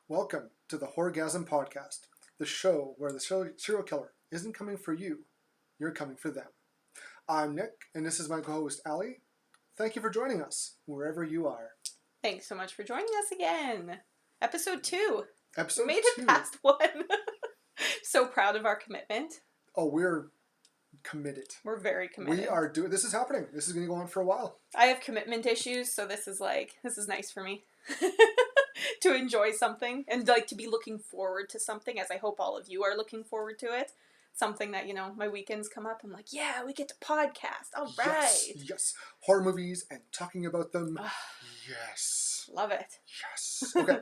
Welcome to the Horr-gasm podcast, the show where the serial killer isn't coming for you, you're coming for them. I'm Nick, and this is my co-host, Allie. Thank you for joining us, wherever you are. Thanks so much for joining us again. Episode 2. Episode Made 2. it past 1. So proud of our commitment. Oh, we're committed. We're very committed. We are doing. This is happening. This is going to go on for a while. I have commitment issues, so this is nice for me. To enjoy something and to be looking forward to something, as I hope all of you are looking forward to it. Something that, my weekends come up, I'm like, yeah, we get to podcast. All right. Yes. Horror movies and talking about them. Yes. Love it. Yes. Okay.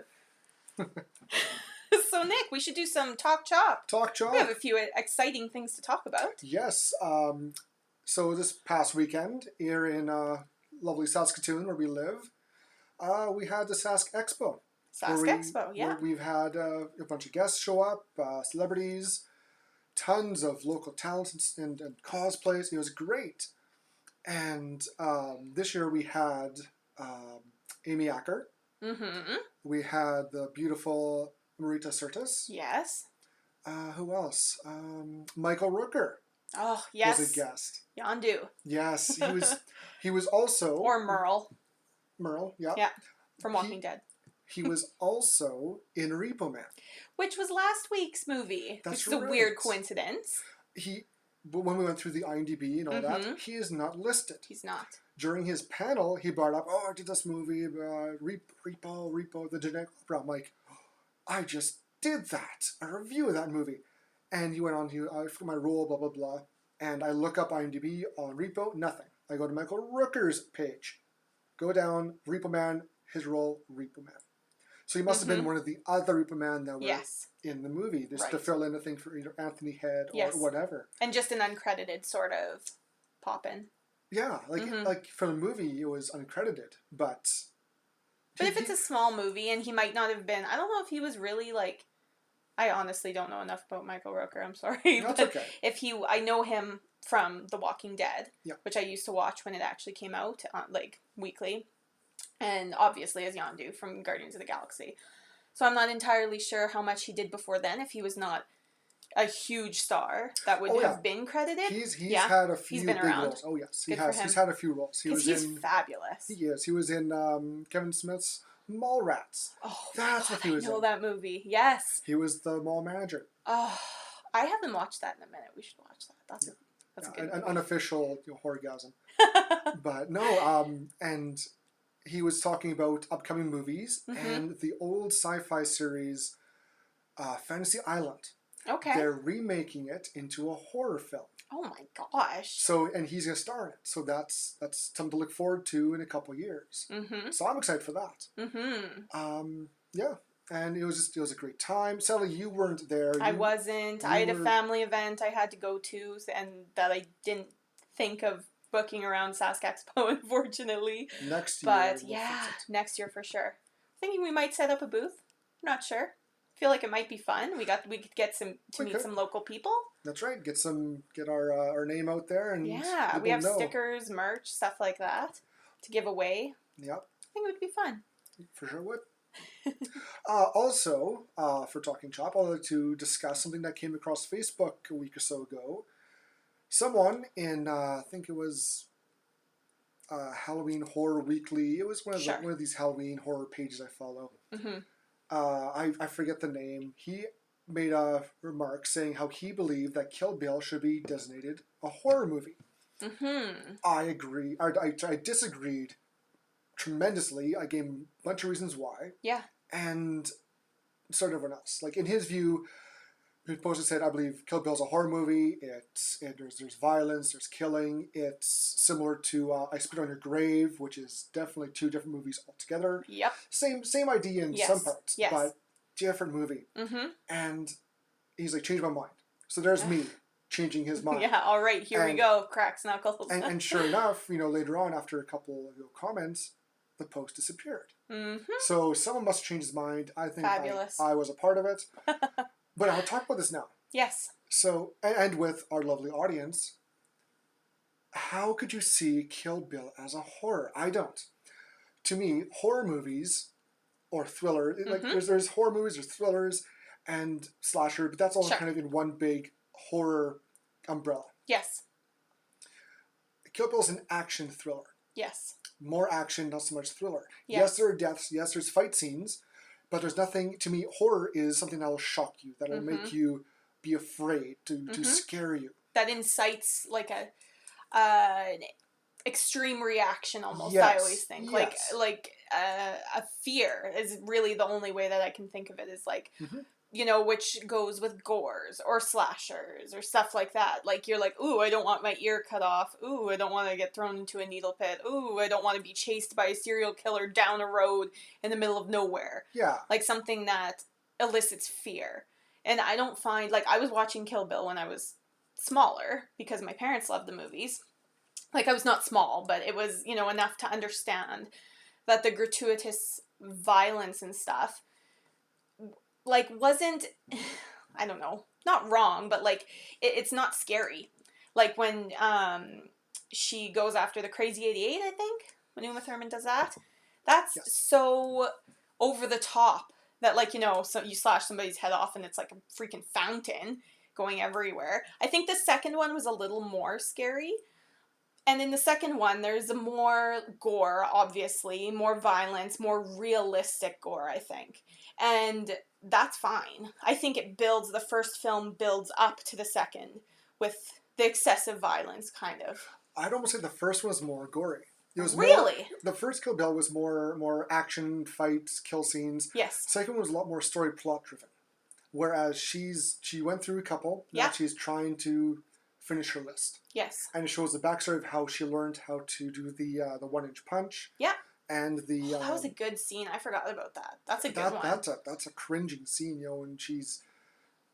So, Nick, we should do some Talk Chop. Talk Chop. We have a few exciting things to talk about. Yes. So this past weekend, here in lovely Saskatoon, where we live, we had the Sask Expo. Expo, yeah. Where we've had a bunch of guests show up, celebrities, tons of local talents and cosplays. It was great. And this year we had Amy Acker. Mm-hmm. We had the beautiful Marita Sirtis. Yes. Who else? Michael Rooker. Oh, yes. Was a guest. Yondu. Yes, he was also... Or Merle. Merle, yeah. Yeah, from Walking Dead. He was also in Repo Man. Which was last week's movie. That's which is right. a weird coincidence. But when we went through the IMDb and all that, he is not listed. He's not. During his panel, he brought up, I did this movie, Repo, the genetic opera. I'm like, I just did that, a review of that movie. And he went on, I forgot my role, blah, blah, blah. And I look up IMDb on Repo, nothing. I go to Michael Rooker's page. Go down, Repo Man, his role, Repo Man. So he must have been one of the other Repo Man that were in the movie, just to fill in a thing for either Anthony Head or whatever. And just an uncredited sort of pop-in. Yeah, like for the movie, it was uncredited, but... But if it's a small movie, and he might not have been... I don't know if he was really, I honestly don't know enough about Michael Rooker, I'm sorry. That's but okay. I know him from The Walking Dead, yeah. which I used to watch when it actually came out, weekly. And obviously as Yondu from Guardians of the Galaxy. So I'm not entirely sure how much he did before then, if he was not a huge star that would have been credited. He's had a few big roles. Oh yes, he has. He's had a few roles. He's fabulous. He is. He was in Kevin Smith's Mallrats. Oh, that's what he was in. I know that movie. Yes. He was the mall manager. Oh, I haven't watched that in a minute. We should watch that. That's a good an unofficial Horr-gasm. But no, and he was talking about upcoming movies and the old sci-fi series Fantasy Island. Okay. They're remaking it into a horror film. Oh my gosh. So, and he's going to star in it. So that's something to look forward to in a couple of years. Mm-hmm. So I'm excited for that. Mm-hmm. Yeah. And it was a great time. Sadly, you weren't there. I wasn't. I had a family event I had to go to, and that I didn't think of booking around Sask Expo, unfortunately. Next year. But next year for sure. Thinking we might set up a booth. Not sure. Feel like it might be fun. We could get meet some local people. That's right. Get our name out there, and we have stickers, merch, stuff like that to give away. Yep. I think it would be fun. For sure would. Also, for Talking Chop, I'd like to discuss something that came across Facebook a week or so ago. Someone in I think it was Halloween Horror Weekly. It was one of these Halloween horror pages I follow. Mm-hmm. I forget the name. He made a remark saying how he believed that Kill Bill should be designated a horror movie. Mm-hmm. I agree. I disagreed tremendously. I gave him a bunch of reasons why. Yeah. And so did everyone else. Like, in his view, he posted said, I believe Kill Bill's a horror movie. There's violence, there's killing. It's similar to I Spit on Your Grave, which is definitely two different movies altogether. Yep. Same idea in some parts, but different movie. Mm-hmm. And he's like, changed my mind. So there's me changing his mind. Yeah, all right, here we go, cracks knuckles. and sure enough, later on, after a couple of comments, the post disappeared. Mm-hmm. So someone must change his mind. I think I was a part of it. But I'll talk about this now. Yes. So, and with our lovely audience, how could you see Kill Bill as a horror? I don't. To me, horror movies or thriller. Like there's horror movies, there's thrillers, and slasher, but that's all Sure. kind of in one big horror umbrella. Yes. Kill Bill is an action thriller. Yes. More action, not so much thriller. Yes. Yes, there are deaths. Yes, there's fight scenes, but there's nothing. To me, horror is something that will shock you, that will make you be afraid, to scare you. That incites like an extreme reaction almost. Yes. I always think Yes. like a fear is really the only way that I can think of it, is like you know, which goes with gores or slashers or stuff like that. Like you're like, ooh, I don't want my ear cut off. Ooh, I don't want to get thrown into a needle pit. Ooh, I don't want to be chased by a serial killer down a road in the middle of nowhere. Yeah. Like something that elicits fear. And I don't find, like, I was watching Kill Bill when I was smaller because my parents loved the movies. Like, I was not small, but it was, you know, enough to understand that the gratuitous violence and stuff, like, wasn't, I don't know, not wrong, but, like, it's not scary. Like, when she goes after the Crazy 88, I think, when Uma Thurman does that, that's so over the top that, like, you know, so you slash somebody's head off and it's like a freaking fountain going everywhere. I think the second one was a little more scary. And in the second one, there's more gore, obviously, more violence, more realistic gore, I think. And that's fine. I think it builds, the first film builds up to the second with the excessive violence, kind of. I'd almost say the first one was more gory. It was really? More, the first Kill Bill was more action, fights, kill scenes. Yes. The second one was a lot more story plot driven. Whereas she went through a couple, now she's trying to finish her list. Yes. And it shows the backstory of how she learned how to do the 1-inch punch. Yeah. And the that was a good scene. I forgot about that. That's a good one. That's a cringing scene, you know, when she's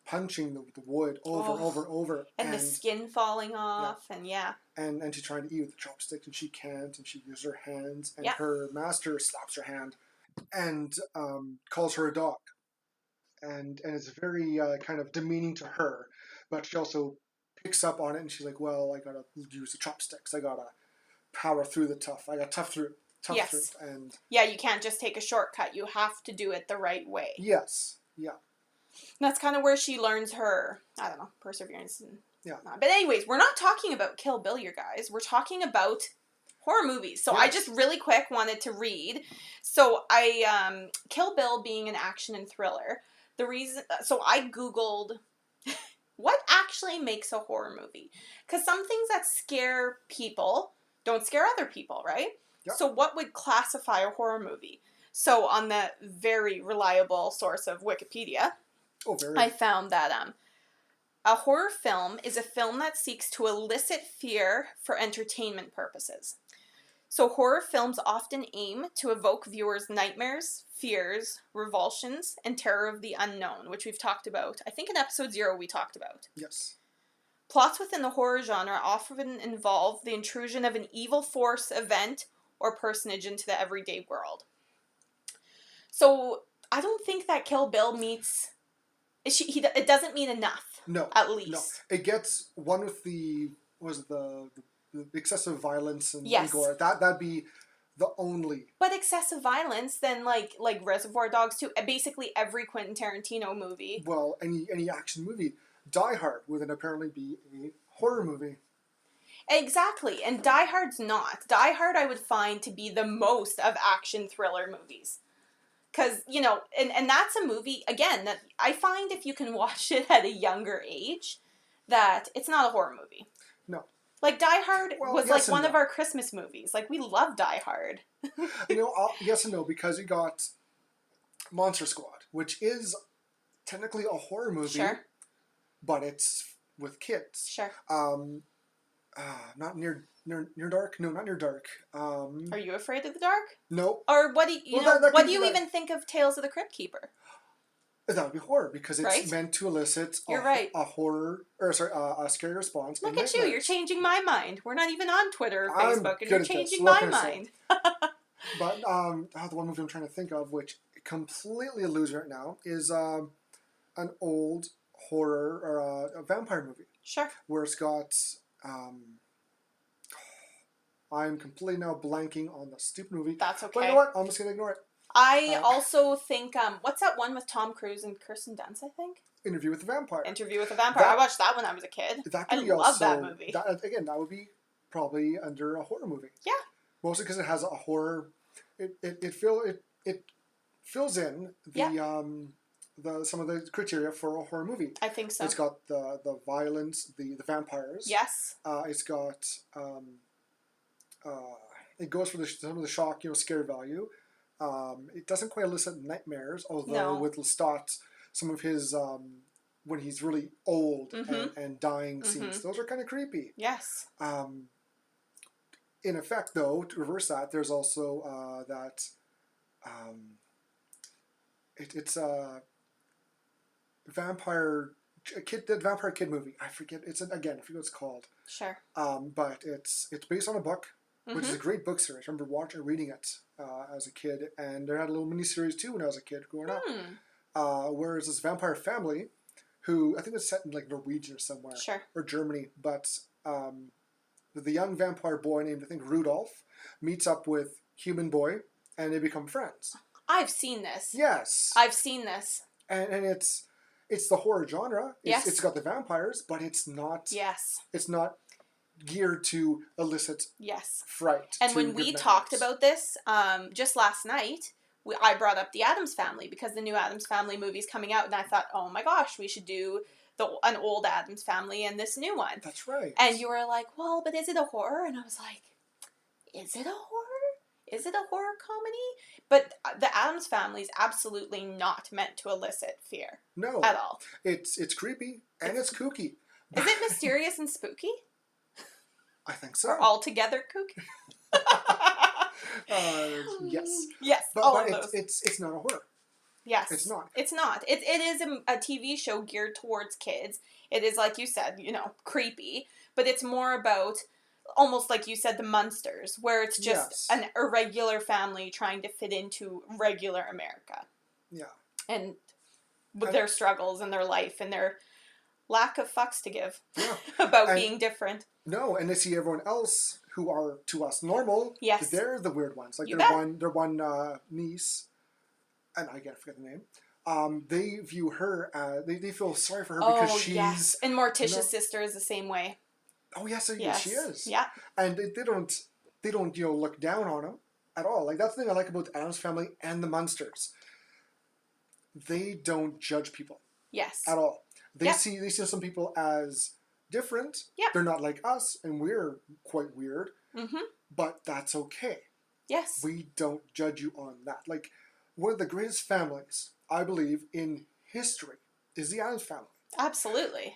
punching the wood over. And the skin falling off, and And she's trying to eat with the chopsticks, and she can't, and she uses her hands, and her master slaps her hand, and calls her a dog. And it's very kind of demeaning to her, but she also picks up on it, and she's like, well, I gotta use the chopsticks, I gotta power through the tough, I got tough through it. And you can't just take a shortcut, you have to do it the right way. Yes. Yeah. And that's kind of where she learns her, I don't know, perseverance. And but anyways, we're not talking about Kill Bill, you guys. We're talking about horror movies. So I just really quick wanted to read. So I, Kill Bill being an action and thriller, the reason, so I Googled what actually makes a horror movie? Because some things that scare people don't scare other people, right? Yep. So what would classify a horror movie? So on the very reliable source of Wikipedia, I found that a horror film is a film that seeks to elicit fear for entertainment purposes. So horror films often aim to evoke viewers' nightmares, fears, revulsions, and terror of the unknown, which we've talked about. I think in episode 0 we talked about. Yes. Plots within the horror genre often involve the intrusion of an evil force, event, or personage into the everyday world. So I don't think that Kill Bill meets... it doesn't mean enough. No. At least. No. It gets one with the excessive violence and gore. That'd be the only. But excessive violence, then like Reservoir Dogs 2, basically every Quentin Tarantino movie. Well, any action movie. Die Hard would then apparently be a horror movie. Exactly, and Die Hard's not. Die Hard I would find to be the most of action thriller movies. Because, you know, and that's a movie, again, that I find if you can watch it at a younger age, that it's not a horror movie. No. Like, Die Hard was yes like one of our Christmas movies. Like, we love Die Hard. You know, yes and no, because you got Monster Squad, which is technically a horror movie. Sure. But it's with kids. Sure. Not near dark. No, not near dark. Are you afraid of the dark? No. Or what do you what do you even think of Tales of the Crypt Keeper? That would be horror because it's meant to elicit a horror a scary response. Look at you! You're changing my mind. We're not even on Twitter or Facebook, and you're changing my mind. But the one movie I'm trying to think of, which completely eludes right now, is an old horror or a vampire movie. Sure. Where it's got I'm completely now blanking on the stupid movie. That's okay. But you know what? I'm just gonna ignore it. I also think, what's that one with Tom Cruise and Kirsten Dunst, I think? Interview with the Vampire. Interview with a Vampire. I watched that when I was a kid. That I could be love that movie. That would be probably under a horror movie. Yeah. Mostly because it has a horror. It fills in the some of the criteria for a horror movie. I think so. It's got the violence, the vampires. Yes. It's got it goes for some of the shock, scare value. It doesn't quite elicit nightmares, although with Lestat, some of his when he's really old and dying scenes, those are kind of creepy. Yes. In effect, though, to reverse that, there's also that it's a vampire kid movie. I forget I forget what it's called. Sure. But it's based on a book, which is a great book series. I remember reading it as a kid, and they had a little mini series too when I was a kid growing up. Whereas this vampire family, who I think it's set in like Norwegian or somewhere, or Germany, but the young vampire boy named, I think, Rudolph, meets up with human boy, and they become friends. I've seen this. Yes. I've seen this. And it's the horror genre. It's got the vampires, but it's not. Yes. It's not geared to elicit. Yes. Fright. And when we talked about this, just last night, I brought up the Addams Family because the new Addams Family movie's coming out, and I thought, oh my gosh, we should do an old Addams Family and this new one. That's right. And you were like, well, but is it a horror? And I was like, is it a horror? Is it a horror comedy? But the Addams Family is absolutely not meant to elicit fear. No. At all. It's creepy and it's kooky. Is it mysterious and spooky? I think so. Or altogether kooky? Yes. Yes, but all of those. It's not a horror. Yes. It's not. It's not. It is a TV show geared towards kids. It is, like you said, creepy. But it's more about, almost like you said, the Munsters, where it's just an irregular family trying to fit into regular America. Yeah. And with their struggles and their life and their lack of fucks to give about being different. No, and they see everyone else who are, to us, normal. Yes. They're the weird ones. Like their one niece, and I can't forget the name. They view her as, they feel sorry for her because she's... yes. And Morticia's sister is the same way. Oh, yes, she is. Yeah. And they don't look down on them at all. Like, that's the thing I like about the Addams Family and the Munsters. They don't judge people. Yes. At all. They see some people as different. Yeah. They're not like us, and we're quite weird. Mm-hmm. But that's okay. Yes. We don't judge you on that. Like, one of the greatest families, I believe, in history is the Addams Family. Absolutely.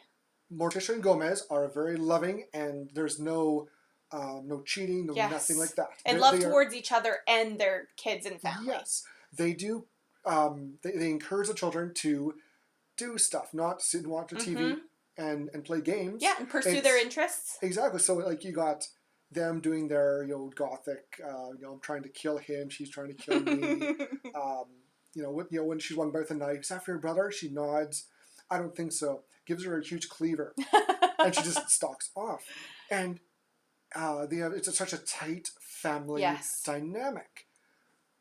Morticia and Gomez are very loving, and there's no cheating, nothing like that. And love towards each other and their kids and family. Yes. They do. They encourage the children to do stuff, not sit and watch the TV and play games. Yeah, and pursue their interests. Exactly. So, like, you got them doing their, gothic, I'm trying to kill him, she's trying to kill me. When she's walking by with a knife, is that for your brother? She nods. I don't think so. Gives her a huge cleaver. And she just stalks off. And it's such a tight family dynamic.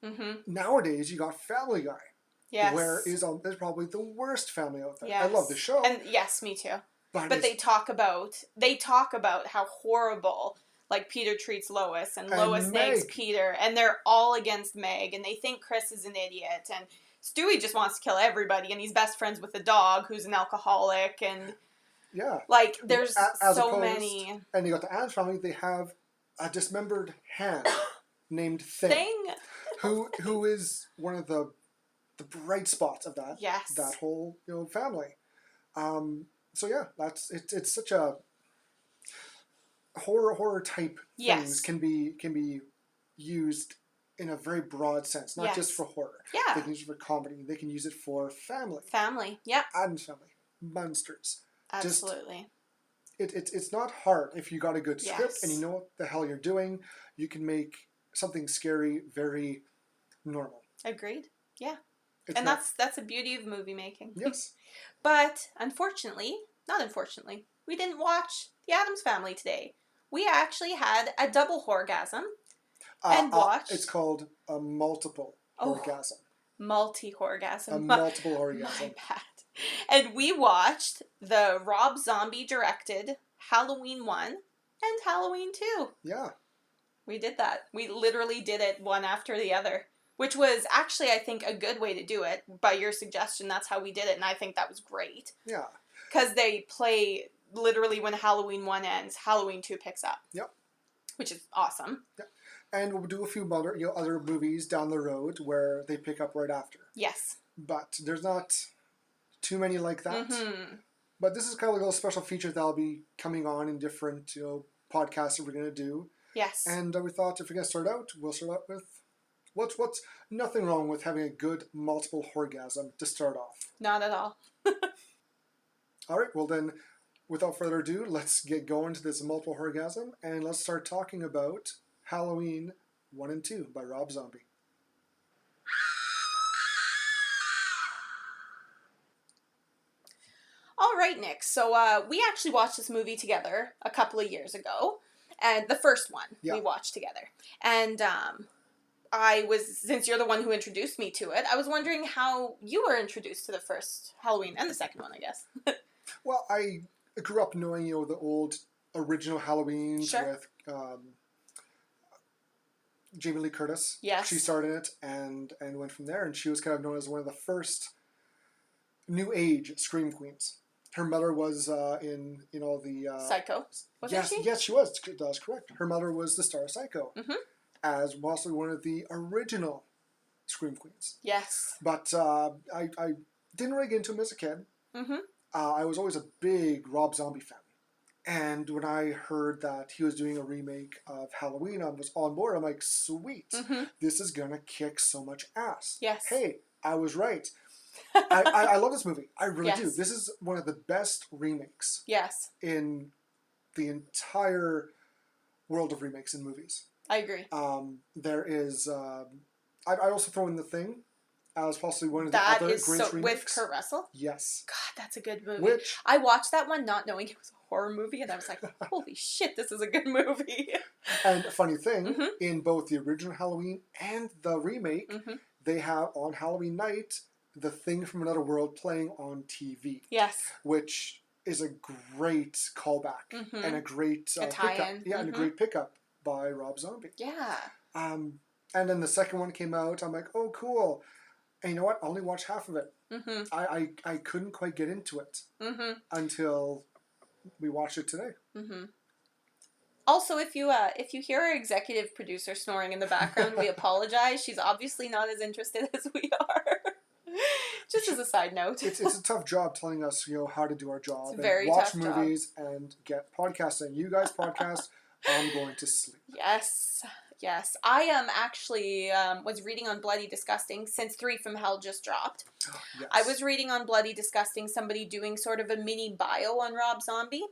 Mm-hmm. Nowadays, you got Family Guy. Yes. Where is probably the worst family out there. Yes. I love the show. And yes, me too. But they talk about how horrible, like, Peter treats Lois and Lois nags Peter, and they're all against Meg, and they think Chris is an idiot, and Stewie just wants to kill everybody, and he's best friends with the dog who's an alcoholic, and like, there's so many. And you got the Addams Family. They have a dismembered hand named Thing. who is one of the bright spots of that whole family. So yeah, it's such a horror type things can be used in a very broad sense, not just for horror. Yeah. They can use it for comedy. They can use it for family. Family, yeah. Addams Family, Munsters. Absolutely. It's not hard if you got a good script and you know what the hell you're doing. You can make something scary very normal. Agreed. Yeah. That's the beauty of movie making. Yes. But not unfortunately, we didn't watch The Addams Family today. We actually had a double Horr-gasm and watched. It's called a multiple Oh, Horr-gasm. A multi-horror-gasm. multiple My horror-gasm. bad. And we watched the Rob Zombie directed Halloween 1 and Halloween 2. Yeah. We did that. We literally did it one after the other, which was actually, I think, a good way to do it. By your suggestion, that's how we did it, and I think that was great. Yeah. Because they play literally when Halloween 1 ends, Halloween 2 picks up. Yep. Which is awesome. Yep. And we'll do a few other movies down the road where they pick up right after. Yes. But there's not too many like that. Mm-hmm. But this is kind of like a little special feature that'll be coming on in different, podcasts that we're going to do. Yes. And we thought if we're going to start out, we'll start out with what's nothing wrong with having a good multiple horror-gasm to start off. Not at all. All right, well then, without further ado, let's get going to this multiple horror-gasm, and let's start talking about Halloween 1 and 2 by Rob Zombie. All right, Nick. So we actually watched this movie together a couple of years ago, and the first one we watched together. And since you're the one who introduced me to it, I was wondering how you were introduced to the first Halloween and the second one, I guess. Well, I grew up knowing, the old original Halloweens with Jamie Lee Curtis. Yes. She started it and went from there, and she was kind of known as one of the first new age scream queens. Her mother was in all the Psycho. Wasn't she? Yes, she was. That's correct. Her mother was the star of Psycho, Mm-hmm. as possibly one of the original scream queens. Yes. But I didn't really get into him as a kid. Mm-hmm. I was always a big Rob Zombie fan. And when I heard that he was doing a remake of Halloween, I was on board. I'm like, sweet. Mm-hmm. This is going to kick so much ass. Yes. Hey, I was right. I love this movie. I really do. Yes. This is one of the best remakes Yes. in the entire world of remakes in movies. I agree. There is... I'd also throw in The Thing as possibly one of the That other is great so remakes. with Kurt Russell. Yes. God, that's a good movie. Which... I watched that one not knowing it was a horror movie, and I was like, holy shit, this is a good movie. And a funny thing, Mm-hmm. in both the original Halloween and the remake, Mm-hmm. they have on Halloween night The Thing from Another World playing on TV. Yes. Which is a great callback Mm-hmm. and a great A pickup. tie-in. Yeah, and a Mm-hmm. great pickup by Rob Zombie. Yeah. And then the second one came out. I'm like, oh, cool. And you know what? I only watched half of it. Mm-hmm. I couldn't quite get into it Mm-hmm. until we watched it today. Mm-hmm. Also, if you hear our executive producer snoring in the background, we apologize. She's obviously not as interested as we are. Just as a side note. It's a tough job telling us, how to do our job. It's a very watch tough job. movies and get podcasting. You guys podcast, I'm going to sleep. Yes. Yes. I actually was reading on Bloody Disgusting since 3 from Hell just dropped. Oh, yes. I was reading on Bloody Disgusting somebody doing sort of a mini bio on Rob Zombie.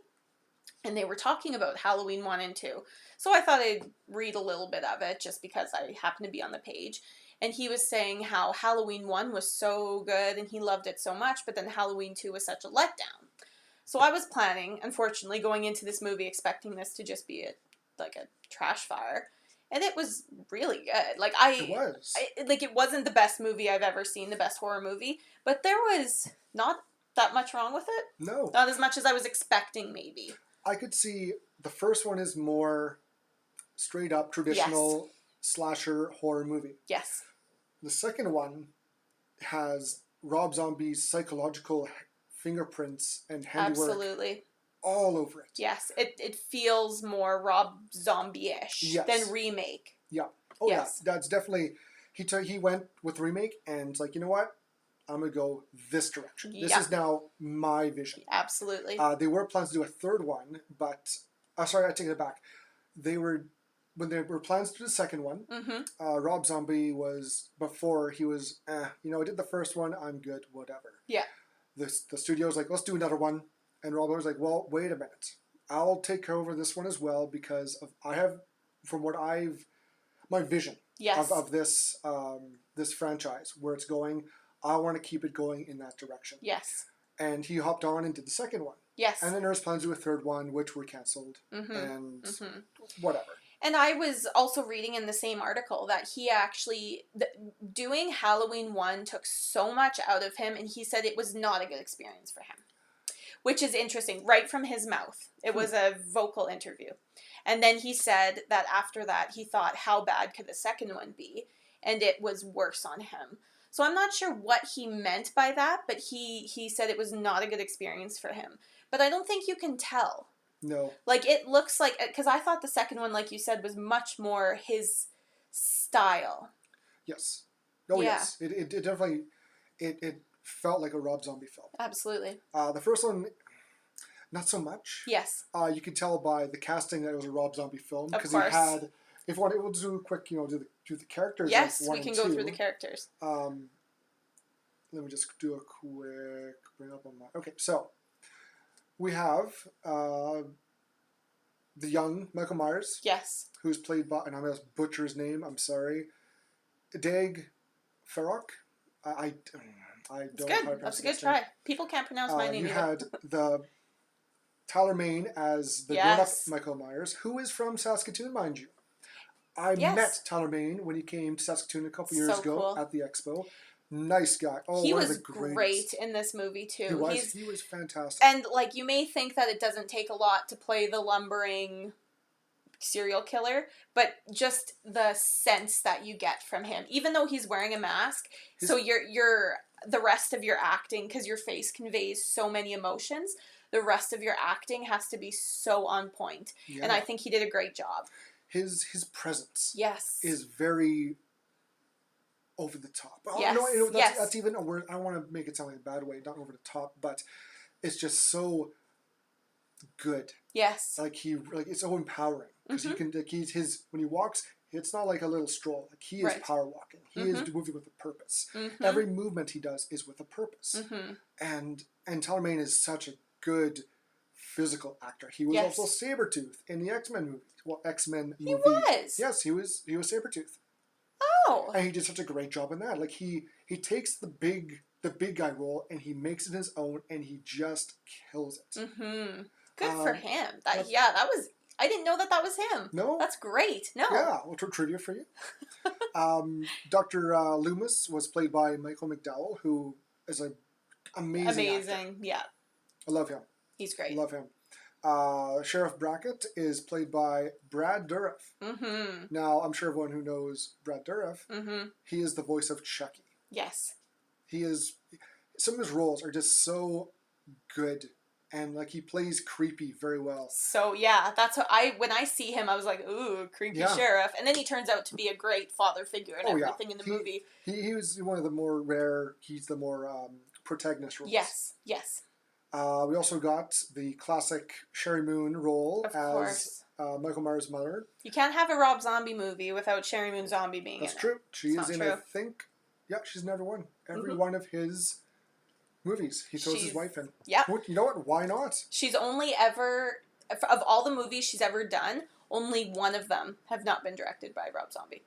And they were talking about Halloween 1 and 2. So I thought I'd read a little bit of it just because I happened to be on the page. And he was saying how Halloween 1 was so good and he loved it so much, but then Halloween 2 was such a letdown. So I was planning, unfortunately, going into this movie expecting this to just be a trash fire. And it was really good. It was. It wasn't the best movie I've ever seen, the best horror movie, but there was not that much wrong with it. No. Not as much as I was expecting, maybe. I could see the first one is more straight up traditional slasher horror movie. Yes. The second one has Rob Zombie's psychological fingerprints and handiwork Absolutely. all over it. Yes. It feels more Rob Zombie-ish than remake. Yeah. Oh Yes. yeah. That's definitely he went with remake and it's like, you know what? I'm going to go this direction. This is now my vision. Absolutely. They were plans to do a third one, but... sorry, I take it back. When there were plans to do the second one, Rob Zombie was... Before, he was, I did the first one, I'm good, whatever. Yeah. The studio was like, let's do another one. And Rob was like, well, wait a minute. I'll take over this one as well because my vision of this this franchise, where it's going... I want to keep it going in that direction. Yes. And he hopped on and did the second one. Yes. And then there was plans to do a third one, which were canceled. And whatever. And I was also reading in the same article that he actually, doing Halloween 1 took so much out of him, and he said it was not a good experience for him. Which is interesting, right from his mouth. It was a vocal interview. And then he said that after that, he thought, how bad could the second one be? And it was worse on him. So I'm not sure what he meant by that, but he said it was not a good experience for him. But I don't think you can tell. No. Like, it looks like, because I thought the second one, like you said, was much more his style. Yes. Oh, yeah. Yes. It definitely, it felt like a Rob Zombie film. Absolutely. The first one, not so much. Yes. You could tell by the casting that it was a Rob Zombie film. Of course. He had, if one, we'll do a quick, do the characters. Yes, like we can go through the characters. Let me just do a quick bring up on my. Okay, so we have the young Michael Myers. Yes. Who's played by, and I'm going to butcher his name. I'm sorry. Dag Farrock. I don't. It's good. That's a good try. People can't pronounce my name. You had the Tyler Mane as the grown-up Michael Myers, who is from Saskatoon, mind you. I met Tyler Mane when he came to Saskatoon a couple years ago at the expo. Nice guy. Oh, he was great in this movie too. He was fantastic. And like, you may think that it doesn't take a lot to play the lumbering serial killer, but just the sense that you get from him, even though he's wearing a mask, so you're the rest of your acting, because your face conveys so many emotions, the rest of your acting has to be so on point. And I think he did a great job. His presence is very over the top. Yes. That's even a word. I don't want to make it sound like a bad way, not over the top, but it's just so good. Yes. Like it's so empowering, because you can, like, when he walks, it's not like a little stroll. Like, he is power walking. He is moving with a purpose. Every movement he does is with a purpose. And Tyler Mane is such a good physical actor. He was also Sabretooth in the X-Men movie. Well, X-Men movie. He was. Yes, he was Sabretooth. Oh. And he did such a great job in that. Like, he takes the big guy role and he makes it his own, and he just kills it. Good for him. That was. I didn't know that was him. No. That's great. No. Yeah, well, trivia for you. Dr. Loomis was played by Michael McDowell, who is an amazing actor. Yeah. I love him. He's great. Love him. Sheriff Brackett is played by Brad Dourif. Now, I'm sure everyone who knows Brad Dourif, he is the voice of Chucky. Yes. He is. Some of his roles are just so good. And, like, he plays creepy very well. So, yeah, that's what when I see him, I was like, ooh, creepy sheriff. And then he turns out to be a great father figure and everything in the movie. He was one of the more rare, he's the more protagonist roles. Yes. We also got the classic Sherry Moon role as Michael Myers' mother. You can't have a Rob Zombie movie without Sherry Moon Zombie being in it. That's true. She is in, I think, she's in every one. Every one of his movies he throws his wife in. Yeah. You know what? Why not? She's only ever, of all the movies she's ever done, only one of them have not been directed by Rob Zombie.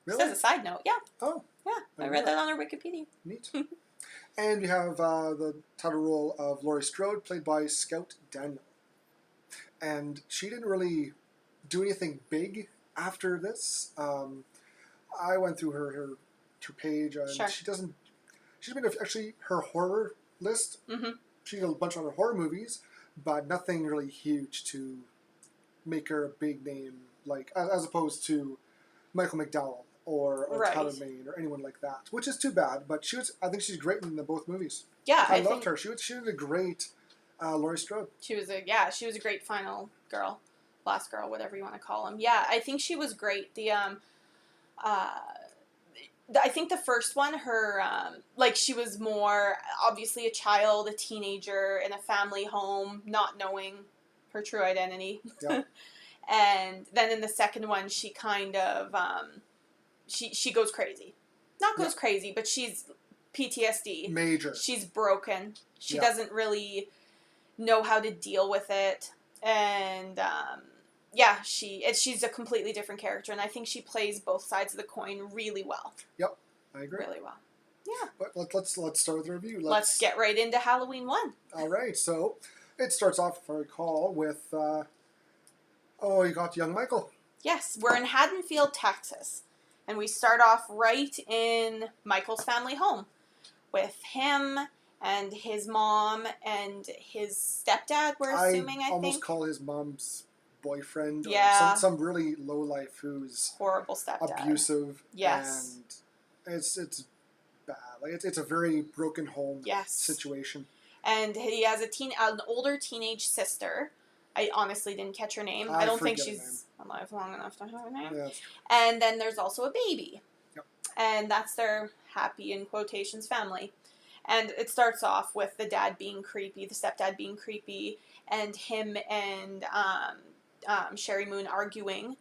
Really? Just as a side note, yeah. Oh. Yeah, I read that on her Wikipedia. Neat. And we have the title role of Laurie Strode, played by Scout Daniel. And she didn't really do anything big after this. I went through her page, and she's been actually her horror list. She did a bunch of other horror movies, but nothing really huge to make her a big name, like as opposed to Michael McDowell or Tyler Mane or anyone like that, which is too bad. But I think she's great in both movies. Yeah, I loved her. She did a great Laurie Strode. She was a great final girl, last girl, whatever you want to call them. Yeah, I think she was great. I think the first one, her, she was more obviously a child, a teenager in a family home, not knowing her true identity. Yeah. And then in the second one, she kind of, she goes crazy. Not goes crazy, but she's PTSD. Major. She's broken. She doesn't really know how to deal with it. And, she's a completely different character, and I think she plays both sides of the coin really well. Yep, I agree. Really well. Yeah. But let's start with the review. Let's get right into Halloween 1. All right, so it starts off, if I recall, with you got young Michael. Yes, we're in Haddonfield, Texas. And we start off right in Michael's family home with him and his mom and his stepdad, we're assuming, I almost think. call his mom's boyfriend Yeah. or some really low life who's Horrible stepdad. abusive. Yes. And it's bad. Like it's a very broken home Yes. situation. And he has an older teenage sister. I honestly didn't catch her name. I don't think she's alive long enough to have her name. Yeah. And then there's also a baby. Yep. And that's their happy, in quotations, family. And it starts off with the dad being creepy, the stepdad being creepy, and him and Sherry Moon arguing.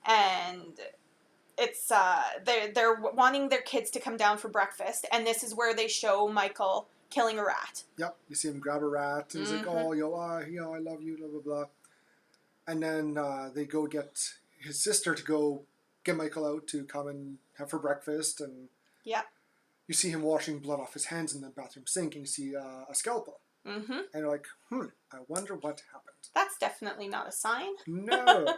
And it's they're wanting their kids to come down for breakfast, and this is where they show Michael killing a rat. Yep, you see him grab a rat, and he's like, "Oh, I love you," blah blah blah. And then they go get his sister to go get Michael out to come and have for breakfast, and you see him washing blood off his hands in the bathroom sink, and you see a scalpel. Mm-hmm. And you're like, I wonder what happened. That's definitely not a sign. No.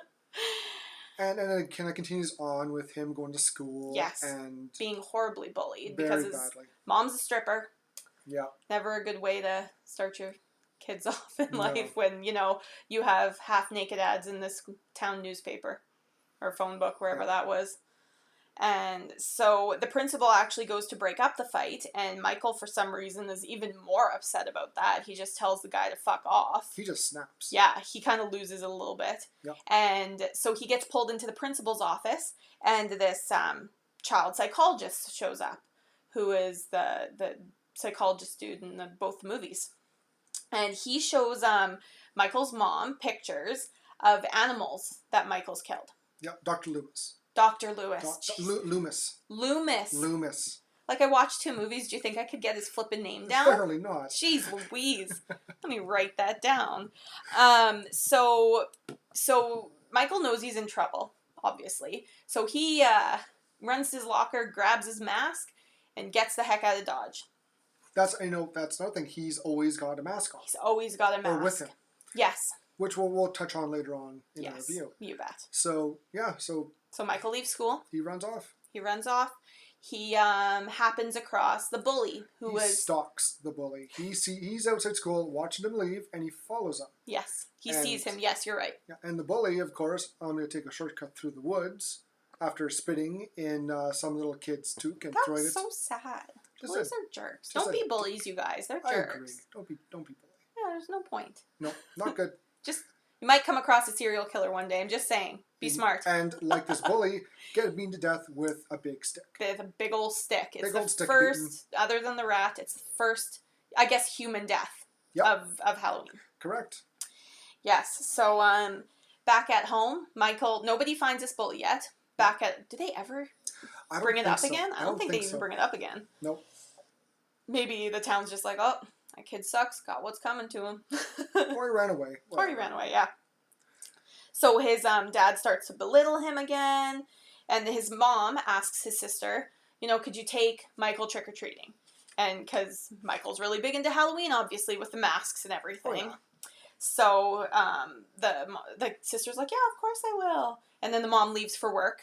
And then it kind of continues on with him going to school. Yes. And being horribly bullied very because his badly. Mom's a stripper. Yeah. Never a good way to start your kids off in life when, you have half-naked ads in this town newspaper or phone book, wherever that was. And so the principal actually goes to break up the fight, and Michael, for some reason, is even more upset about that. He just tells the guy to fuck off. He just snaps. Yeah, he kind of loses it a little bit. Yep. And so he gets pulled into the principal's office, and this child psychologist shows up, who is the psychologist dude in both movies. And he shows Michael's mom pictures of animals that Michael's killed. Yeah, Dr. Loomis. Dr. Lewis. Loomis. Loomis. Loomis. Like, I watched 2 movies. Do you think I could get his flippin' name down? Apparently not. Jeez Louise. Let me write that down. So Michael knows he's in trouble, obviously. So he runs to his locker, grabs his mask, and gets the heck out of Dodge. That's another thing. He's always got a mask on. He's always got a mask. Or with him. Yes. Which we'll touch on later on in our review. You bet. So, yeah, so Michael leaves school. He runs off. He happens across the bully He stalks the bully. He's outside school watching him leave, and he follows him. Yes. He sees him. Yes, you're right. Yeah, and the bully, of course, I'm going to take a shortcut through the woods after spitting in some little kid's toque and throwing it. That's so sad. Bullies are jerks. Don't be bullies, you guys. They're jerks. I agree. Don't be bully. Yeah, there's no point. No, not good. You might come across a serial killer one day. I'm just saying. Be smart. And like this bully, get beaten to death with a big stick. With a big old stick. It's big old stick first, beaten. other than the rat, it's the first, I guess, human death of Halloween. Correct. Yes. So, back at home, Michael, nobody finds this bully yet. Do they ever bring it up again? I don't think they even bring it up again. Nope. Maybe the town's just like, oh, that kid sucks, got what's coming to him. Or he ran away. Or he ran away, yeah. So his dad starts to belittle him again, and his mom asks his sister, could you take Michael trick-or-treating? And because Michael's really big into Halloween, obviously, with the masks and everything. Oh, yeah. So the sister's like, yeah, of course I will. And then the mom leaves for work,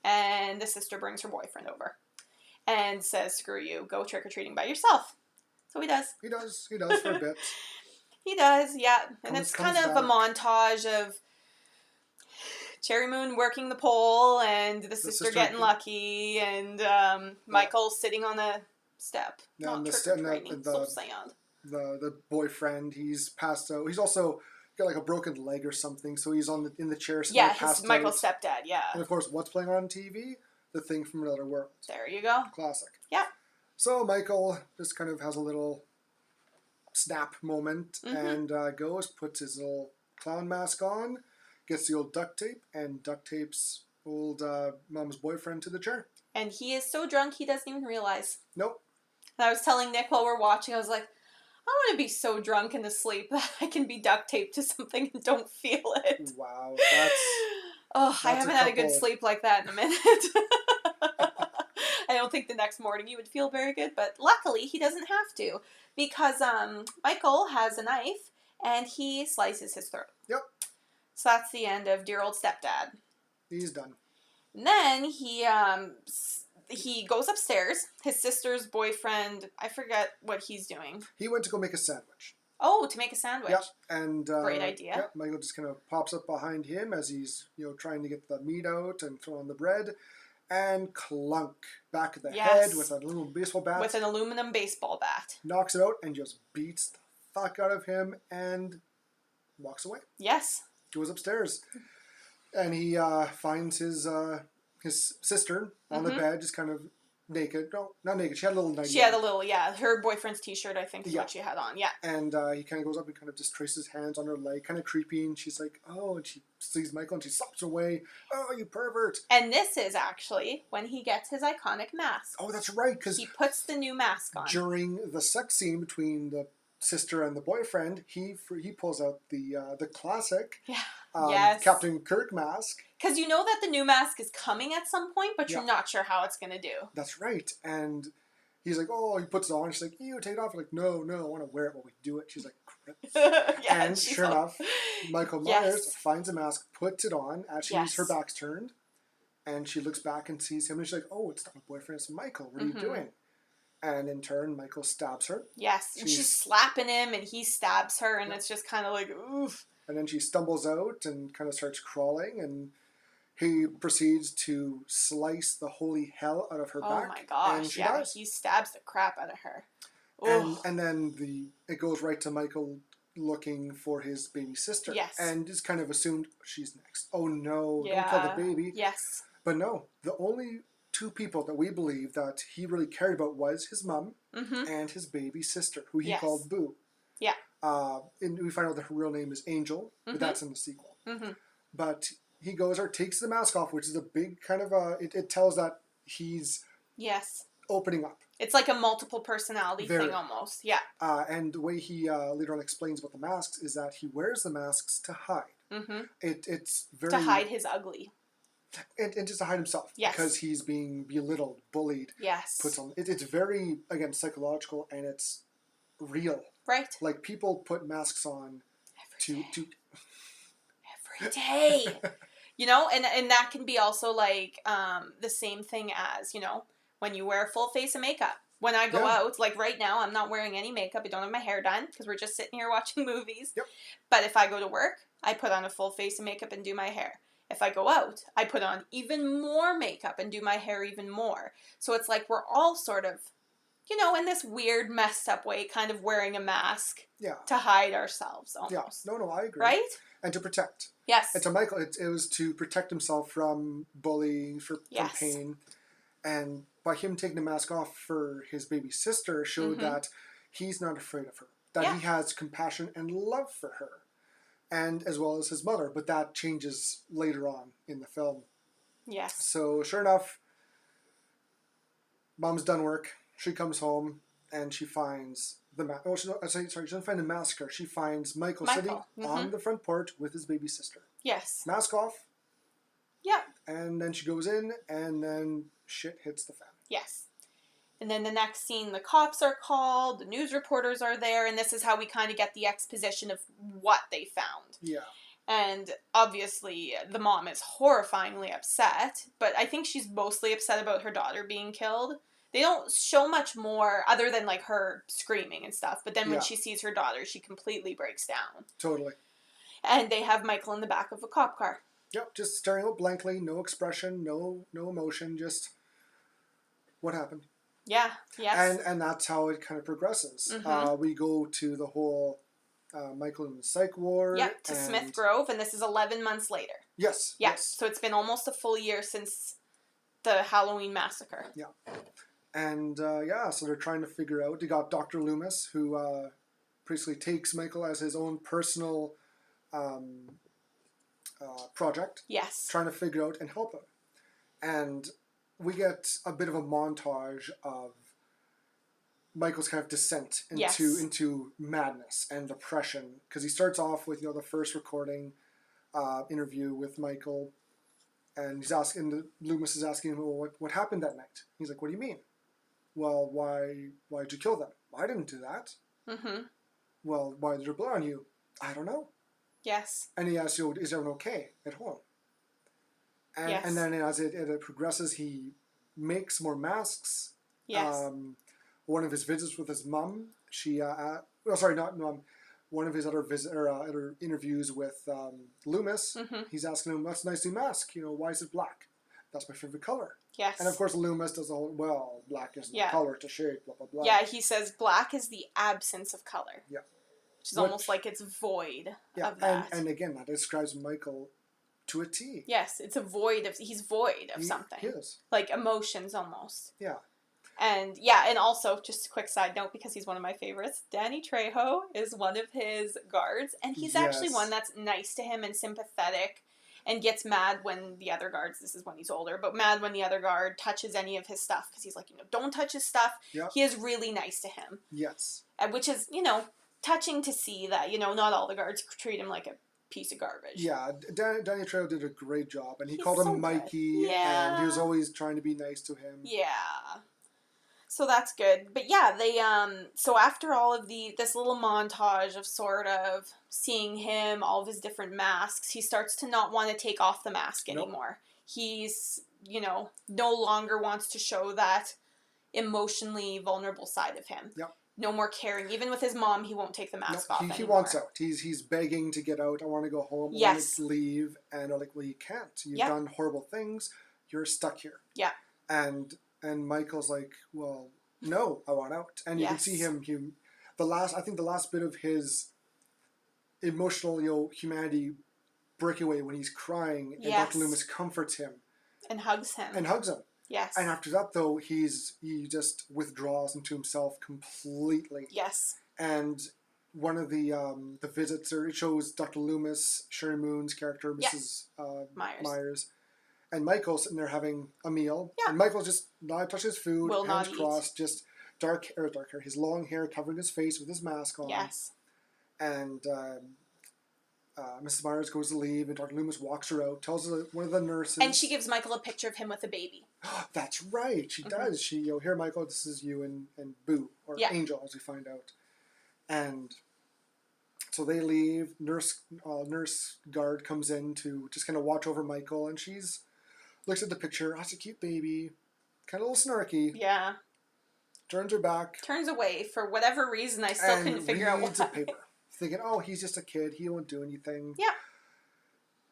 and the sister brings her boyfriend over and says, screw you, go trick-or-treating by yourself. So he does. He does for a bit. He does, yeah. And it's kind of a montage of Cherry Moon working the pole and the sister getting lucky and Michael sitting on a step. Yeah, not trick-or-treating, so sad. The boyfriend, he's passed out. He's also got like a broken leg or something, so he's in the chair. Yeah, his Michael's stepdad, yeah. And of course, what's playing on TV? The Thing from Another World. There you go. Classic. Yeah. So Michael just kind of has a little snap moment and puts his little clown mask on, gets the old duct tape, and duct tapes old mom's boyfriend to the chair. And he is so drunk he doesn't even realize. Nope. And I was telling Nick while we're watching, I was like, I want to be so drunk and asleep that I can be duct taped to something and don't feel it. Wow, I haven't had a good sleep like that in a minute. I don't think the next morning you would feel very good, but luckily he doesn't have to because Michael has a knife and he slices his throat. Yep. So that's the end of Dear Old Stepdad. He's done. And then he goes upstairs. His sister's boyfriend, I forget what he's doing. He went to go make a sandwich. Oh, to make a sandwich. Yep, and Great idea. Yeah, Michael just kind of pops up behind him as he's trying to get the meat out and throw on the bread, and clunk back of the head with a little baseball bat. With an aluminum baseball bat. Knocks it out and just beats the fuck out of him and walks away. Yes. Goes upstairs, and he finds his sister on the bed, just kind of naked. No, not naked. She had a little nightgown. She had a little, her boyfriend's t-shirt, I think, is what she had on. Yeah. And he kind of goes up and kind of just traces his hands on her leg, kind of creepy, and she's like, oh, and she sees Michael and she slaps away. Oh, you pervert. And this is actually when he gets his iconic mask. Oh, that's right, because he puts the new mask on. During the sex scene between the sister and the boyfriend, he pulls out the classic Captain Kirk mask. Because you know that the new mask is coming at some point, but you're not sure how it's going to do. That's right. And he's like, oh, he puts it on. She's like, you take it off. I'm like, no, I want to wear it while we do it. She's like, and sure enough, Michael Myers finds a mask, puts it on as her back's turned, and she looks back and sees him, and she's like, oh, it's not my boyfriend, it's Michael. What are you doing? And in turn, Michael stabs her. Yes, and she's slapping him, and he stabs her, and it's just kind of like, oof. And then she stumbles out and kind of starts crawling, and he proceeds to slice the holy hell out of her back. Oh my gosh, and she dies. He stabs the crap out of her. And then it goes right to Michael looking for his baby sister. Yes. And it's kind of assumed she's next. Oh no, don't kill the baby. Yes. But no, the only two people that we believe that he really cared about was his mom and his baby sister, who he called Boo. Yeah. And we find out that her real name is Angel, but that's in the sequel. But he goes or takes the mask off, which is a big kind of it tells that he's opening up. It's like a multiple personality thing almost. Yeah. And the way he later on explains about the masks is that he wears the masks to hide. It's very to hide his ugly. And just to hide himself. Because he's being belittled, bullied. Yes. Puts on. It's very, again, psychological, and it's real. Right. Like, people put masks on every day. And that can be also like the same thing as, when you wear a full face of makeup. When I go out, like right now, I'm not wearing any makeup. I don't have my hair done because we're just sitting here watching movies. Yep. But if I go to work, I put on a full face of makeup and do my hair. If I go out, I put on even more makeup and do my hair even more. So it's like we're all sort of, in this weird, messed up way, kind of wearing a mask to hide ourselves almost. Yeah. No, I agree. Right? And to protect. Yes. And to Michael, it was to protect himself from bullying, from pain. And by him taking the mask off for his baby sister showed that he's not afraid of her. That he has compassion and love for her. And as well as his mother. But that changes later on in the film. Yes. So sure enough, Mom's done work. She comes home and she finds the mask. Oh, she doesn't find the massacre. She finds Michael. Sitting on the front porch with his baby sister. Yes. Mask off. Yeah. And then she goes in, and then shit hits the fan. Yes. And then the next scene, the cops are called, the news reporters are there, and this is how we kind of get the exposition of what they found. Yeah. And obviously, the mom is horrifyingly upset, but I think she's mostly upset about her daughter being killed. They don't show much more other than like her screaming and stuff, but then when she sees her daughter, she completely breaks down. Totally. And they have Michael in the back of a cop car. Yep, just staring out blankly, no expression, no emotion, just what happened. Yeah, yes. And that's how it kind of progresses. We go to the whole Michael in the psych ward. Yep, to Smith Grove, and this is 11 months later. Yes. So it's been almost a full year since the Halloween massacre. Yeah. And so they're trying to figure out. They got Dr. Loomis, who basically takes Michael as his own personal project. Yes. Trying to figure out and help him. And we get a bit of a montage of Michael's kind of descent into madness and depression. Because he starts off with the first recording interview with Michael. And he's Loomis is asking him, well, what happened that night? He's like, what do you mean? Well, why'd you kill them? I didn't do that. Well, why did there blood on you? I don't know. Yes. And he asks, is everyone okay at home? And then as it progresses, he makes more masks. Yes. One of his visits with his mum, one of his other interviews with Loomis, he's asking him, "That's a nice new mask. Why is it black? That's my favorite color." Yes. And of course, Loomis does the whole, black isn't the color, it's a shade, blah, blah, blah. Yeah, he says black is the absence of color. Yeah. Which is almost like it's void of that. And again, that describes Michael to a T. Yes, he's void of something. He is. Like emotions almost. Yeah. And also, just a quick side note, because he's one of my favorites, Danny Trejo is one of his guards, and he's actually one that's nice to him and sympathetic, and gets mad when the other guards, this is when he's older, but mad when the other guard touches any of his stuff, because he's like, don't touch his stuff. Yep. He is really nice to him. Yes. Which is, touching to see that, not all the guards treat him like a piece of garbage. Yeah, Danny Trejo did a great job, and he called him Mikey, and he was always trying to be nice to him. Yeah. So that's good. But yeah, they so after all of this little montage of sort of seeing him, all of his different masks, he starts to not want to take off the mask anymore. He's, no longer wants to show that emotionally vulnerable side of him. Yep. No more caring. Even with his mom, he won't take the mask off anymore. He wants out. He's begging to get out. I want to go home. I want to leave. And they're like, well, you can't. You've done horrible things. You're stuck here. Yeah. And Michael's like, well, no, I want out. And you can see him. I think the last bit of his emotional, humanity breakaway when he's crying, and Dr. Loomis comforts him and hugs him. Yes. And after that, though, he just withdraws into himself completely. Yes. And one of the visits, it shows Dr. Loomis, Sherry Moon's character, Mrs. Myers, and Michael sitting there having a meal. Yeah. And Michael's just not touching his food, hands crossed, just dark hair, his long hair covering his face with his mask on. Yes. And Mrs. Myers goes to leave, and Dr. Loomis walks her out, tells one of the nurses. And she gives Michael a picture of him with a baby. That's right, she does. She, here, Michael, this is you and Boo, or Angel, as we find out. And so they leave. Nurse guard comes in to just kind of watch over Michael, and she's looks at the picture. That's a cute baby, kind of a little snarky. Yeah. Turns her back. Turns away for whatever reason. I still couldn't figure out why. And reads a paper, thinking, oh, he's just a kid. He won't do anything. Yeah.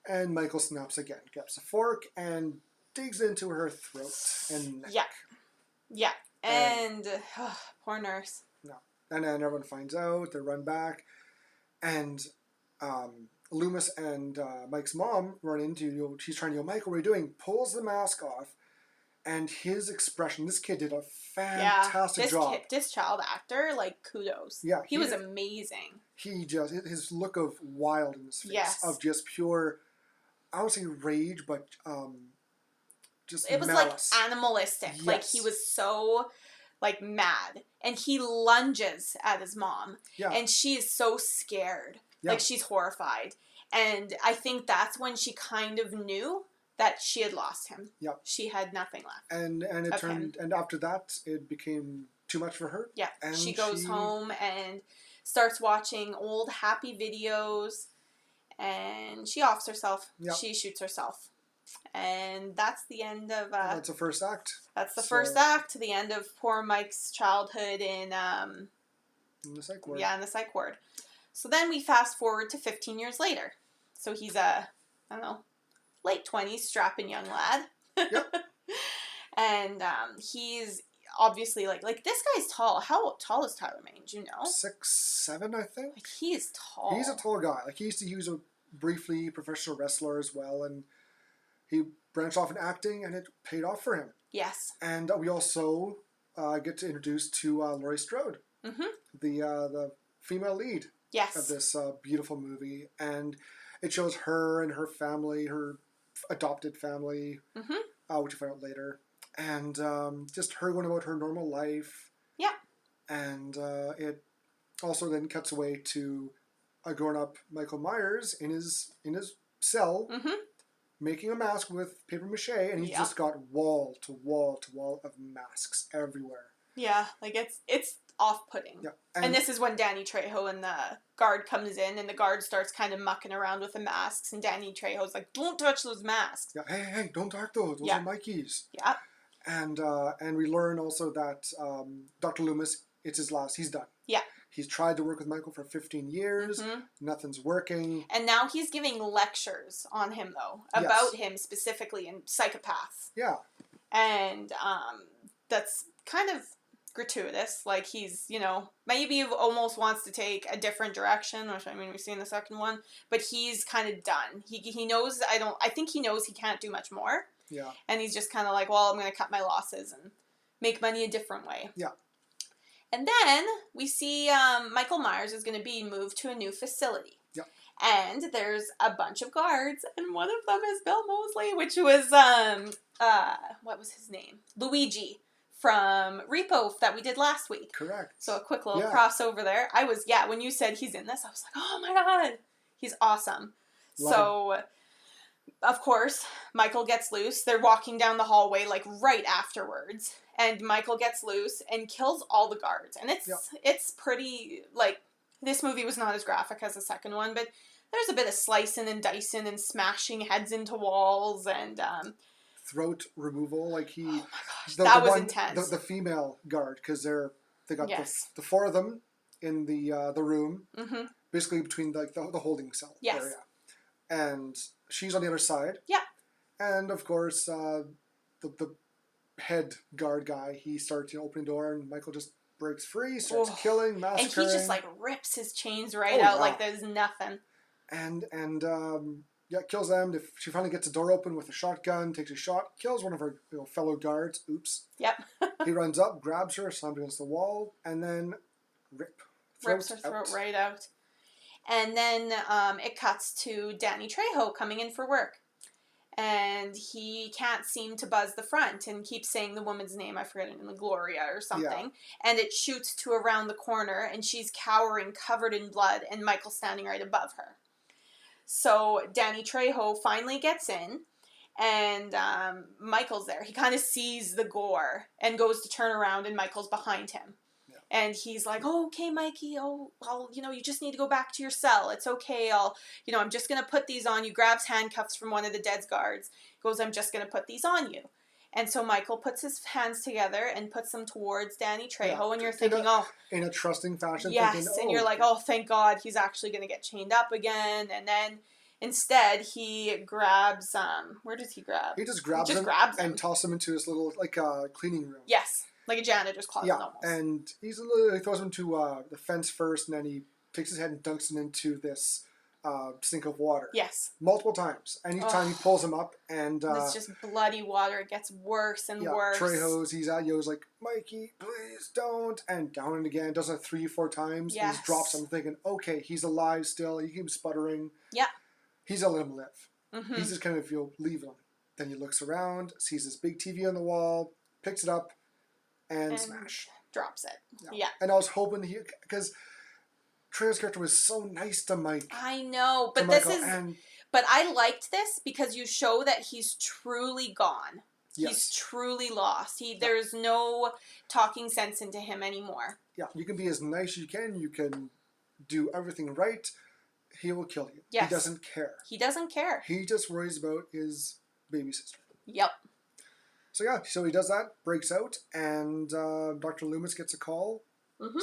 And Michael snaps again, grabs a fork, and digs into her throat and neck. Yeah. Yeah. And poor nurse. No. And then everyone finds out. They run back. And Loomis and Mike's mom run into, she's trying to go, Michael, what are you doing? Pulls the mask off. And his expression, this kid did a fantastic job. This child actor, kudos. Yeah. He was amazing. His look of wild in his face, of just pure, I don't say rage, but just it was malice. Animalistic. Yes. He was so mad, and he lunges at his mom, and she is so scared, she's horrified, and I think that's when she kind of knew that she had lost him. Yep. She had nothing left. And it turned, and after that, it became too much for her. Yeah. And she goes home and starts watching old happy videos, and she offs herself. Yep. She shoots herself. And that's the end of... that's the first act. That's the first act, the end of poor Mike's childhood in the psych ward. Yeah, in the psych ward. So then we fast forward to 15 years later. So he's I don't know, late 20s, strapping young lad. Yep. And he's obviously this guy's tall. How tall is Tyler Mane? Do you know? 6'7", I think. He is tall. He's a tall guy. He was a briefly professional wrestler as well, and he branched off in acting, and it paid off for him. Yes. And we also get to introduce to Laurie Strode, the female lead of this beautiful movie, and it shows her and her family, her adopted family, which you find out later, and just her going about her normal life. Yeah. And it also then cuts away to a grown-up Michael Myers in his cell, making a mask with paper mache, and he's just got wall to wall to wall of masks everywhere. Yeah, like it's off-putting. Yeah. And this is when Danny Trejo and the guard comes in, and the guard starts kind of mucking around with the masks, and Danny Trejo's like, "Don't touch those masks." Yeah, hey, don't touch those. Those Yeah. are Mikey's. Yeah. And we learn also that Dr. Loomis, it's his last. He's done. Yeah. He's tried to work with Michael for 15 years. Mm-hmm. Nothing's working. And now he's giving lectures on him, though, about him specifically and psychopaths. Yeah. And that's kind of gratuitous. Like, he's, you know, maybe almost wants to take a different direction, which, I mean, we've seen the second one, but he's kind of done. He knows, I think he knows he can't do much more. Yeah. And he's just kind of like, well, I'm going to cut my losses and make money a different way. Yeah. And then we see Michael Myers is going to be moved to a new facility. Yep. And there's a bunch of guards, and one of them is Bill Moseley, which was, what was his name? Luigi from Repo that we did last week. Correct. So a quick little crossover there. When you said he's in this, I was like, oh my god, he's awesome. So, of course, Michael gets loose. They're walking down the hallway, like, right afterwards. And Michael gets loose and kills all the guards. And it's pretty, like, this movie was not as graphic as the second one, but there's a bit of slicing and dicing and smashing heads into walls and... throat removal, like he... Oh my gosh, that was intense. The female guard, because they got the four of them in the room, basically between like the holding cell area. And she's on the other side. Yeah. And, of course, the head guard guy, he starts opening the door, and Michael just breaks free, starts killing, massacring. And he just like rips his chains out like there's nothing. And kills them. She finally gets the door open with a shotgun, takes a shot, kills one of her fellow guards. Oops. Yep. He runs up, grabs her, slams against the wall, and then rips her throat right out. And then it cuts to Danny Trejo coming in for work. And he can't seem to buzz the front and keeps saying the woman's name, I forget it, in the Gloria or something. Yeah. And it shoots to around the corner, and she's cowering, covered in blood, and Michael's standing right above her. So Danny Trejo finally gets in, and Michael's there. He kind of sees the gore and goes to turn around, and Michael's behind him. Yeah. And he's like, oh, okay, Mikey, you just need to go back to your cell. It's okay. I'm just going to put these on you. Grabs handcuffs from one of the dead guards. Goes, I'm just going to put these on you. And so Michael puts his hands together and puts them towards Danny Trejo, and you're thinking, in a trusting fashion. Yes, thinking, and you're like, oh, thank God, he's actually going to get chained up again. And then instead, he grabs, where does he grab? He just grabs him and tosses him into his little, cleaning room. Yes, like a janitor's closet almost. And he throws him to the fence first, and then he takes his head and dunks him into this sink of water. Yes. Multiple times. Anytime he pulls him up, and it's just bloody water. It gets worse and worse. Trejo's, he's like, Mikey, please don't. And down and again. Does it 3-4 times. Yes. He just drops him, thinking, okay, he's alive still. He keeps sputtering. Yeah. He's gonna let him live. Mm-hmm. He's just kind of leave him. Then he looks around, sees this big TV on the wall, picks it up, and smash. Drops it. Yeah. And I was hoping because Trejo's character was so nice to Mike. I know, but but I liked this because you show that he's truly gone. Yes. He's truly lost. There's no talking sense into him anymore. Yeah, you can be as nice as you can. You can do everything right. He will kill you. Yes. He doesn't care. He doesn't care. He just worries about his baby sister. Yep. So he does that, breaks out, and Dr. Loomis gets a call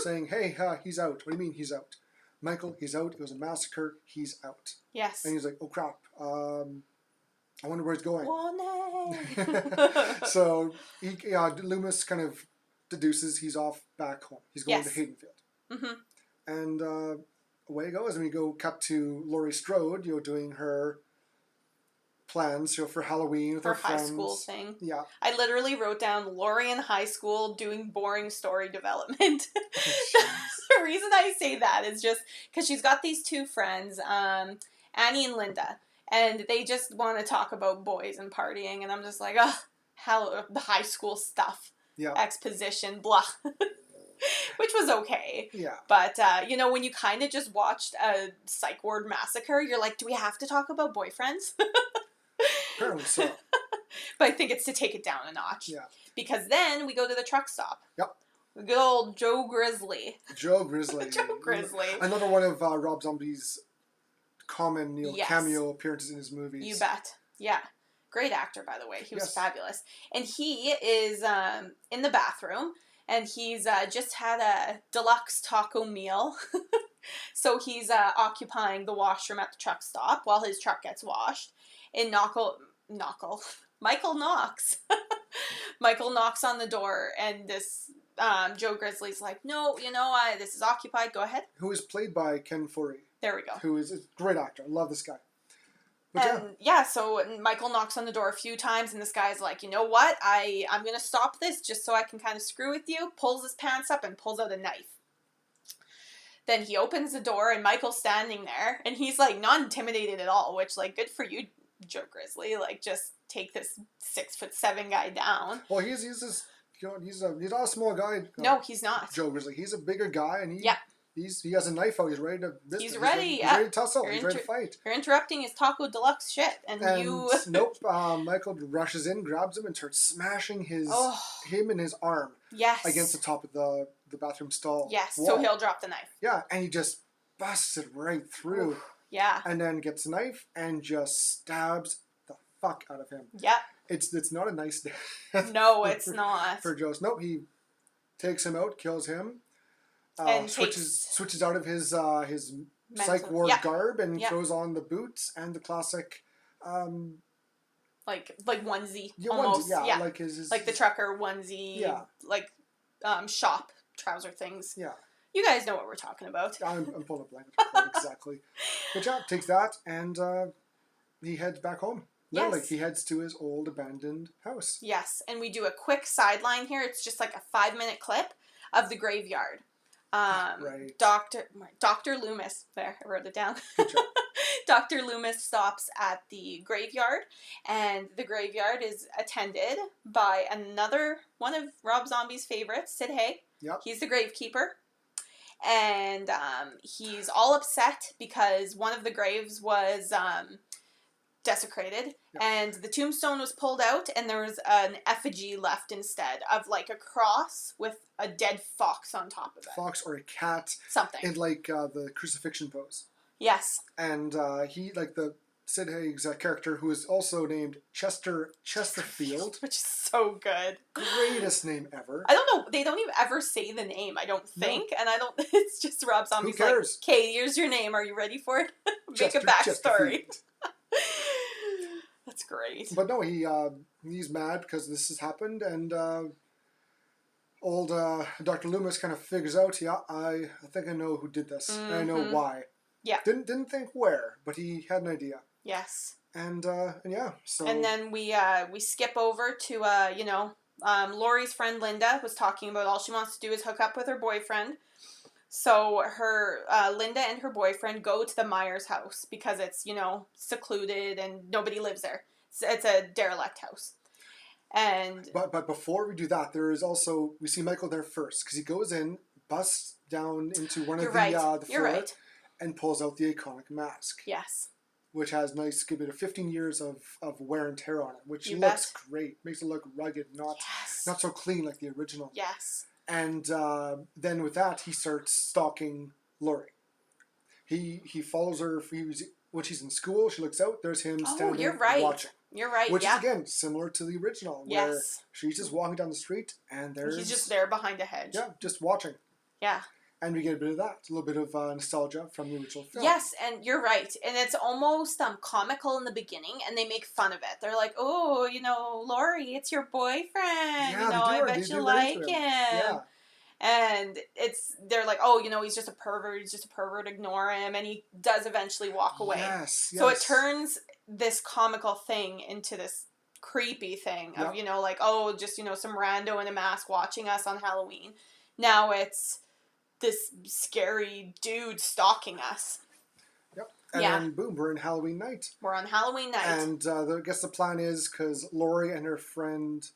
saying, hey, he's out. What do you mean he's out? Michael, he's out. It was a massacre. He's out. Yes. And he's like, oh, crap. I wonder where he's going. Oh, no. So Loomis kind of deduces he's off back home. He's going to Haydenfield. Mm-hmm. And away it goes. And we cut to Laurie Strode, doing her plans, for Halloween with her friends. Her high school thing. Yeah. I literally wrote down Laurie in high school doing boring story development. The reason I say that is just because she's got these two friends, Annie and Linda, and they just want to talk about boys and partying, and I'm just like, the high school stuff. Yeah. Exposition, blah. Which was okay. Yeah. But, when you kind of just watched a psych ward massacre, you're like, do we have to talk about boyfriends? Apparently so. But I think it's to take it down a notch. Yeah. Because then we go to the truck stop. Yep. Good old Joe Grizzly. Joe Grizzly. Joe Grizzly. Another one of Rob Zombie's common Yes. cameo appearances in his movies. You bet. Yeah. Great actor, by the way. He was Yes. fabulous. And he is in the bathroom, and he's just had a deluxe taco meal. So he's occupying the washroom at the truck stop while his truck gets washed. And Michael knocks. Michael knocks on the door, and this Joe Grizzly's like, no, this is occupied. Go ahead. Who is played by Ken Foree. There we go. Who is a great actor. I love this guy. But And so Michael knocks on the door a few times, and this guy's like, you know what? I'm going to stop this just so I can kind of screw with you. Pulls his pants up and pulls out a knife. Then he opens the door, and Michael's standing there, and he's like not intimidated at all, which like good for you, Joe Grizzly. Like just take this 6'7" guy down. Well, he's this, he's not a small guy. No, he's not. Joe Grizzly. He's a bigger guy, and he has a knife out. He's ready to. He's ready. He's ready to tussle. He's ready to fight. You're interrupting his Taco Deluxe shit, and you. Nope. Michael rushes in, grabs him, and starts smashing him and his arm. Yes. Against the top of the bathroom stall. Yes. wall. So he'll drop the knife. Yeah, and he just busts it right through. Oof. Yeah. And then gets a knife and just stabs the fuck out of him. Yep. It's not a nice day. No, it's not. For Joe. Nope. He takes him out, kills him. And switches out of his psych ward yeah. garb and Yeah. throws on the boots and the classic like onesie yeah, almost. onesie, yeah. like his like the trucker onesie. Yeah. Like shop trouser things. Yeah. You guys know what we're talking about. I'm pulling a blanket exactly. But yeah, takes that and he heads back home. Literally, Yes. he heads to his old abandoned house. Yes, and we do a quick sideline here. It's just like a 5-minute clip of the graveyard. Right. Dr. Loomis, there, I wrote it down. Good job. Dr. Loomis stops at the graveyard, and the graveyard is attended by another one of Rob Zombie's favorites, Sid Haig. Yep. He's the gravekeeper. And he's all upset because one of the graves was desecrated, Yep. and the tombstone was pulled out, and there was an effigy left instead of like a cross with a dead fox on top of it. Fox or a cat Something. in like the crucifixion pose. Yes. And he, like the Sid Haig's character, who is also named Chesterfield. Which is so good. Greatest name ever. I don't know. They don't even ever say the name, I don't think. No. And I don't. It's just Rob Zombie's Who cares? like, okay, here's your name. Are you ready for it? Make a backstory. Chesterfield. That's great. But no, he's mad because this has happened, and old Dr. Loomis kind of figures out, I think I know who did this, and I know why. Yeah. Didn't think where, but he had an idea. Yes. And yeah, so. And then we skip over to Lori's friend Linda was talking about all she wants to do is hook up with her boyfriend. So her Linda and her boyfriend go to the Myers house because it's secluded and nobody lives there. It's a derelict house. And but before we do that, we see Michael there first because he goes in, busts down into one of the floor, and pulls out the iconic mask. Yes. Which has nice, give it a 15 years of wear and tear on it, which looks great. Makes it look rugged, not so clean like the original. Yes. And then with that, he starts stalking Lori. He follows her. When she's in school, she looks out. There's him standing watching. You're right. Which is, again, similar to the original. Where Yes. she's just walking down the street and he's just there behind a hedge. Yeah, just watching. Yeah. And we get a bit of that. A little bit of nostalgia from the original film. Yes, and you're right. And it's almost comical in the beginning, and they make fun of it. They're like, oh, Lori, it's your boyfriend. Yeah, I bet you like him. Yeah. And they're like, oh, he's just a pervert, ignore him. And he does eventually walk away. Yes. So it turns this comical thing into this creepy thing of, like, oh, just, some rando in a mask watching us on Halloween. Now it's this scary dude stalking us. Yep. And then, boom, we're in Halloween night. We're on Halloween night. And I guess the plan is, because Lori and her friend...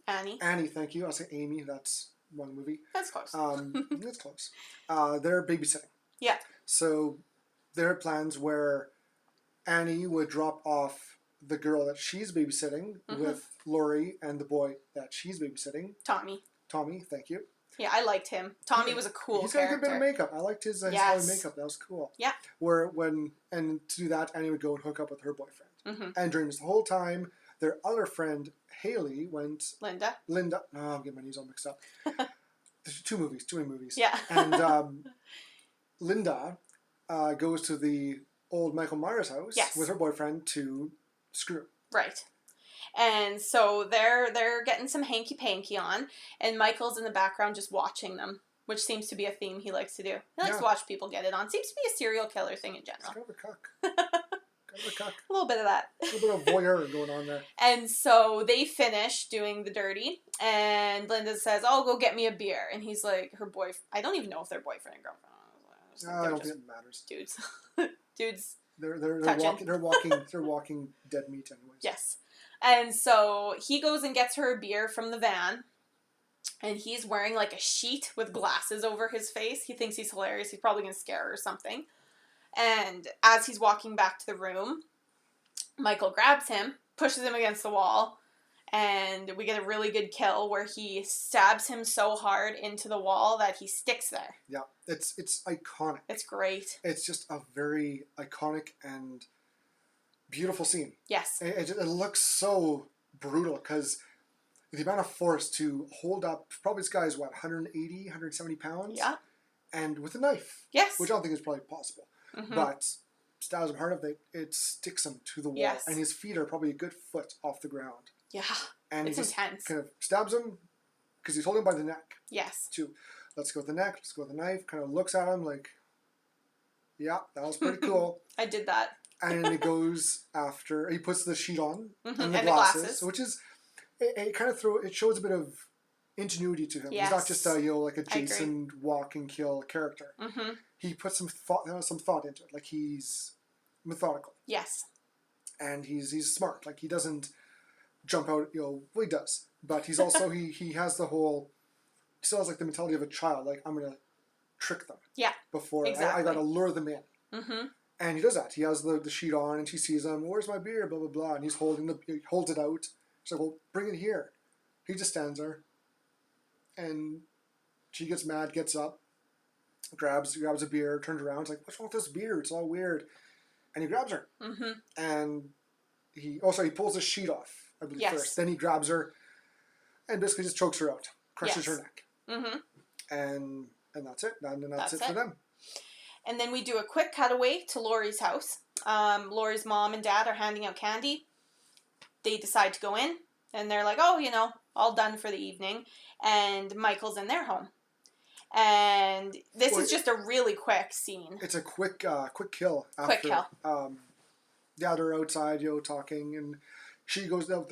Annie, thank you. I'll say Amy. That's one movie. That's close. That's close. They're babysitting. Yeah. So there are plans where Annie would drop off the girl that she's babysitting with Lori and the boy that she's babysitting. Tommy. Tommy, thank you. Yeah, I liked him. Tommy was a cool He's got character. a good bit of makeup. I liked his Halloween makeup. That was cool. Yeah. And to do that, Annie would go and hook up with her boyfriend. Mm-hmm. And during this whole time, their other friend, Haley, Linda. Oh, I'm getting my names all mixed up. There's too many movies. Yeah. And Linda goes to the old Michael Myers house with her boyfriend to screw. Right. And so they're getting some hanky-panky on, and Michael's in the background just watching them, which seems to be a theme he likes to do. He likes to watch people get it on. Seems to be a serial killer thing in general. He's kind of a cuck. A little bit of that. A little bit of voyeur going on there. And so they finish doing the dirty, and Linda says, "Oh, go get me a beer." And he's like, her boyfriend. I don't even know if they're boyfriend and girlfriend. I don't think it matters. Dudes. They're walking dead meat anyways. Yes. And so he goes and gets her a beer from the van, and he's wearing like a sheet with glasses over his face. He thinks he's hilarious. He's probably going to scare her or something. And as he's walking back to the room, Michael grabs him, pushes him against the wall, and we get a really good kill where he stabs him so hard into the wall that he sticks there. Yeah, it's iconic. It's great. It's just a very iconic and beautiful scene. Yes. It looks so brutal because the amount of force to hold up, probably this guy's 180, 170 pounds? Yeah. And with a knife. Yes. Which I don't think is probably possible. Mm-hmm. But stabs him hard enough that it sticks him to the wall. Yes. And his feet are probably a good foot off the ground. Yeah. And it's he just intense. kind of stabs him because he's holding him by the neck. Yes. Too. Let's go with the neck. Let's go with the knife. Kind of looks at him like, yeah, that was pretty cool. I did that. And it goes after he puts the sheet on and the and glasses, which is it kind of it shows a bit of ingenuity to him. Yes. He's not just like a Jason walk and kill character. Mm-hmm. He puts some thought into it. Like he's methodical. Yes. And he's smart. Like he doesn't jump out. Well, he does, but he's also he has the whole. He still has like the mentality of a child. Like I'm gonna trick them. Yeah. Before exactly. I gotta lure them in. Mm-hmm. And he does that. He has the sheet on, and she sees him. Where's my beer? Blah blah blah. And he holds it out. She's like, well, bring it here. He just stands there, and she gets mad, gets up, grabs a beer, turns around. It's like, what's wrong with this beer? It's all weird. And he grabs her, and he pulls the sheet off. I believe first. Then he grabs her, and basically just chokes her out, crushes her neck. Mm-hmm. And that's it. And that's it for them. And then we do a quick cutaway to Laurie's house. Laurie's mom and dad are handing out candy. They decide to go in, and they're like, oh, all done for the evening. And Michael's in their home. And this is just a really quick scene. It's a quick kill. Quick kill. They're outside, talking, and she goes out.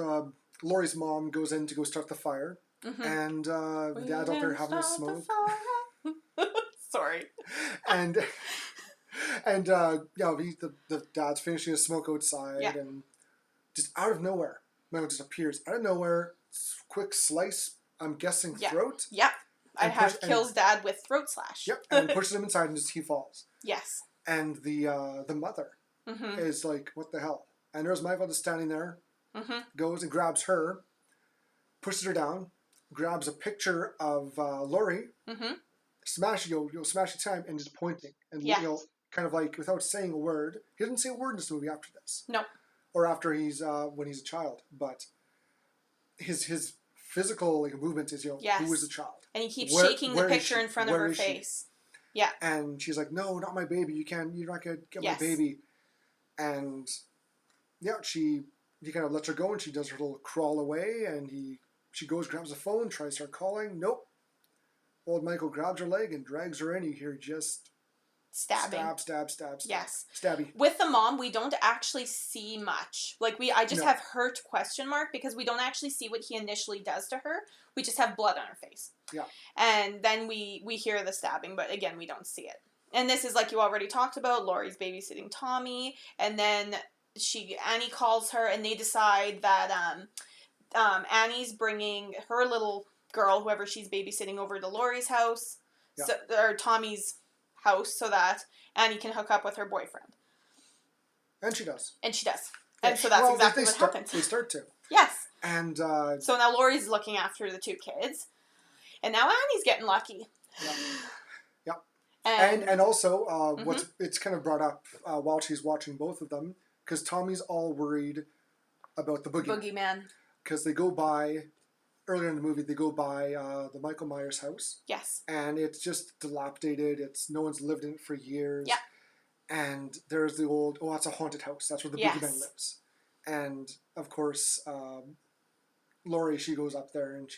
Laurie's mom goes in to go start the fire, and the dad's out there having a smoke. Sorry. and the dad's finishing his smoke outside, and just out of nowhere, Michael just appears out of nowhere. Quick slice. I'm guessing throat. Yep. Kills dad with throat slash. Yep. And pushes him inside, and he falls. Yes. And the mother is like, what the hell? And there's Michael just standing there. Goes and grabs her, pushes her down, grabs a picture of Laurie. Smash it time, and just pointing and kind of like without saying a word. He doesn't say a word in this movie after this. No. Or after he's when he's a child, but his physical movement is who is the child, and he keeps shaking the picture in front of her face. Yeah. And she's like, no, not my baby. You're not gonna get my baby. And he kind of lets her go, and she does her little crawl away, and she goes, grabs the phone, tries to start calling. Nope. Old Michael grabs her leg and drags her in. You hear just stabbing. Stab. Yes. Stabby. With the mom, we don't actually see much. I just have hurt ? Because we don't actually see what he initially does to her. We just have blood on her face. Yeah. And then we hear the stabbing, but again, we don't see it. And this is like you already talked about. Laurie's babysitting Tommy, and then Annie calls her, and they decide that Annie's bringing her little girl, whoever she's babysitting, over to Laurie's house, or Tommy's house, so that Annie can hook up with her boyfriend. And she does. And so that's exactly what happens. They start to. Yes. And so now Laurie's looking after the two kids. And now Annie's getting lucky. Yeah. Yeah. And And also, Mhm. it's kind of brought up while she's watching both of them, because Tommy's all worried about the boogeyman. Because they go by, earlier in the movie, they go by the Michael Myers house. Yes. And it's just dilapidated. No one's lived in it for years. Yeah. And there's the old, that's a haunted house. That's where the Yes. boogeyman lives. And, of course, Laurie, she goes up there and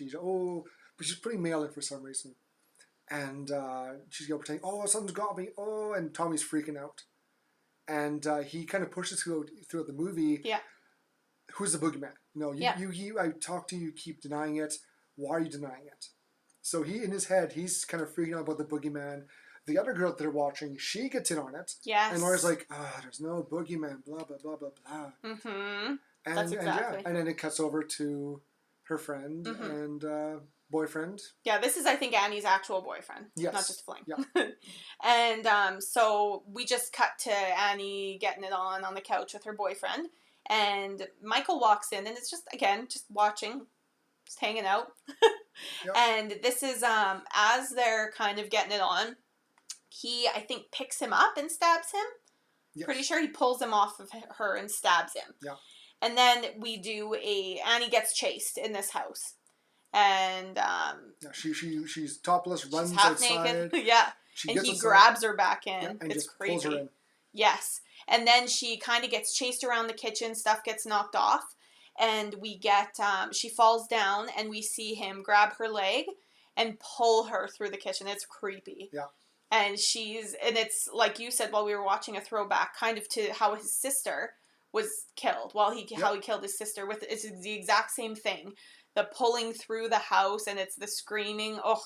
but she's putting mail in for some reason. And she's pretending, something's got me, and Tommy's freaking out. And he kind of pushes throughout the movie. Yeah. Who's the boogeyman? I talk to you, keep denying it. Why are you denying it? So in his head, he's kind of freaking out about the boogeyman. The other girl that they're watching, she gets in on it. Yes. And Laura's like, there's no boogeyman, blah, blah, blah, blah, blah. Mm-hmm. And, That's exactly. And then it cuts over to her friend and boyfriend. Yeah, this is, I think, Annie's actual boyfriend. Yes. Not just a fling. Yeah. And so we just cut to Annie getting it on the couch with her boyfriend. And Michael walks in and it's just watching, just hanging out. Yep. And this is, as they're kind of getting it on, he, I think, picks him up and stabs him. Yes. Pretty sure he pulls him off of her and stabs him. Yeah. And then we do Annie gets chased in this house. And she's topless, runs she's half outside. Naked. Yeah. And he grabs her back in. Yeah, and it's just creepy. pulls her in. Yes. And then she kind of gets chased around the kitchen, stuff gets knocked off, and we get she falls down and we see him grab her leg and pull her through the kitchen. It's creepy. Yeah. And it's like you said while we were watching, a throwback kind of to how his sister was killed. How he killed his sister it's the exact same thing. The pulling through the house and it's the screaming. Oh,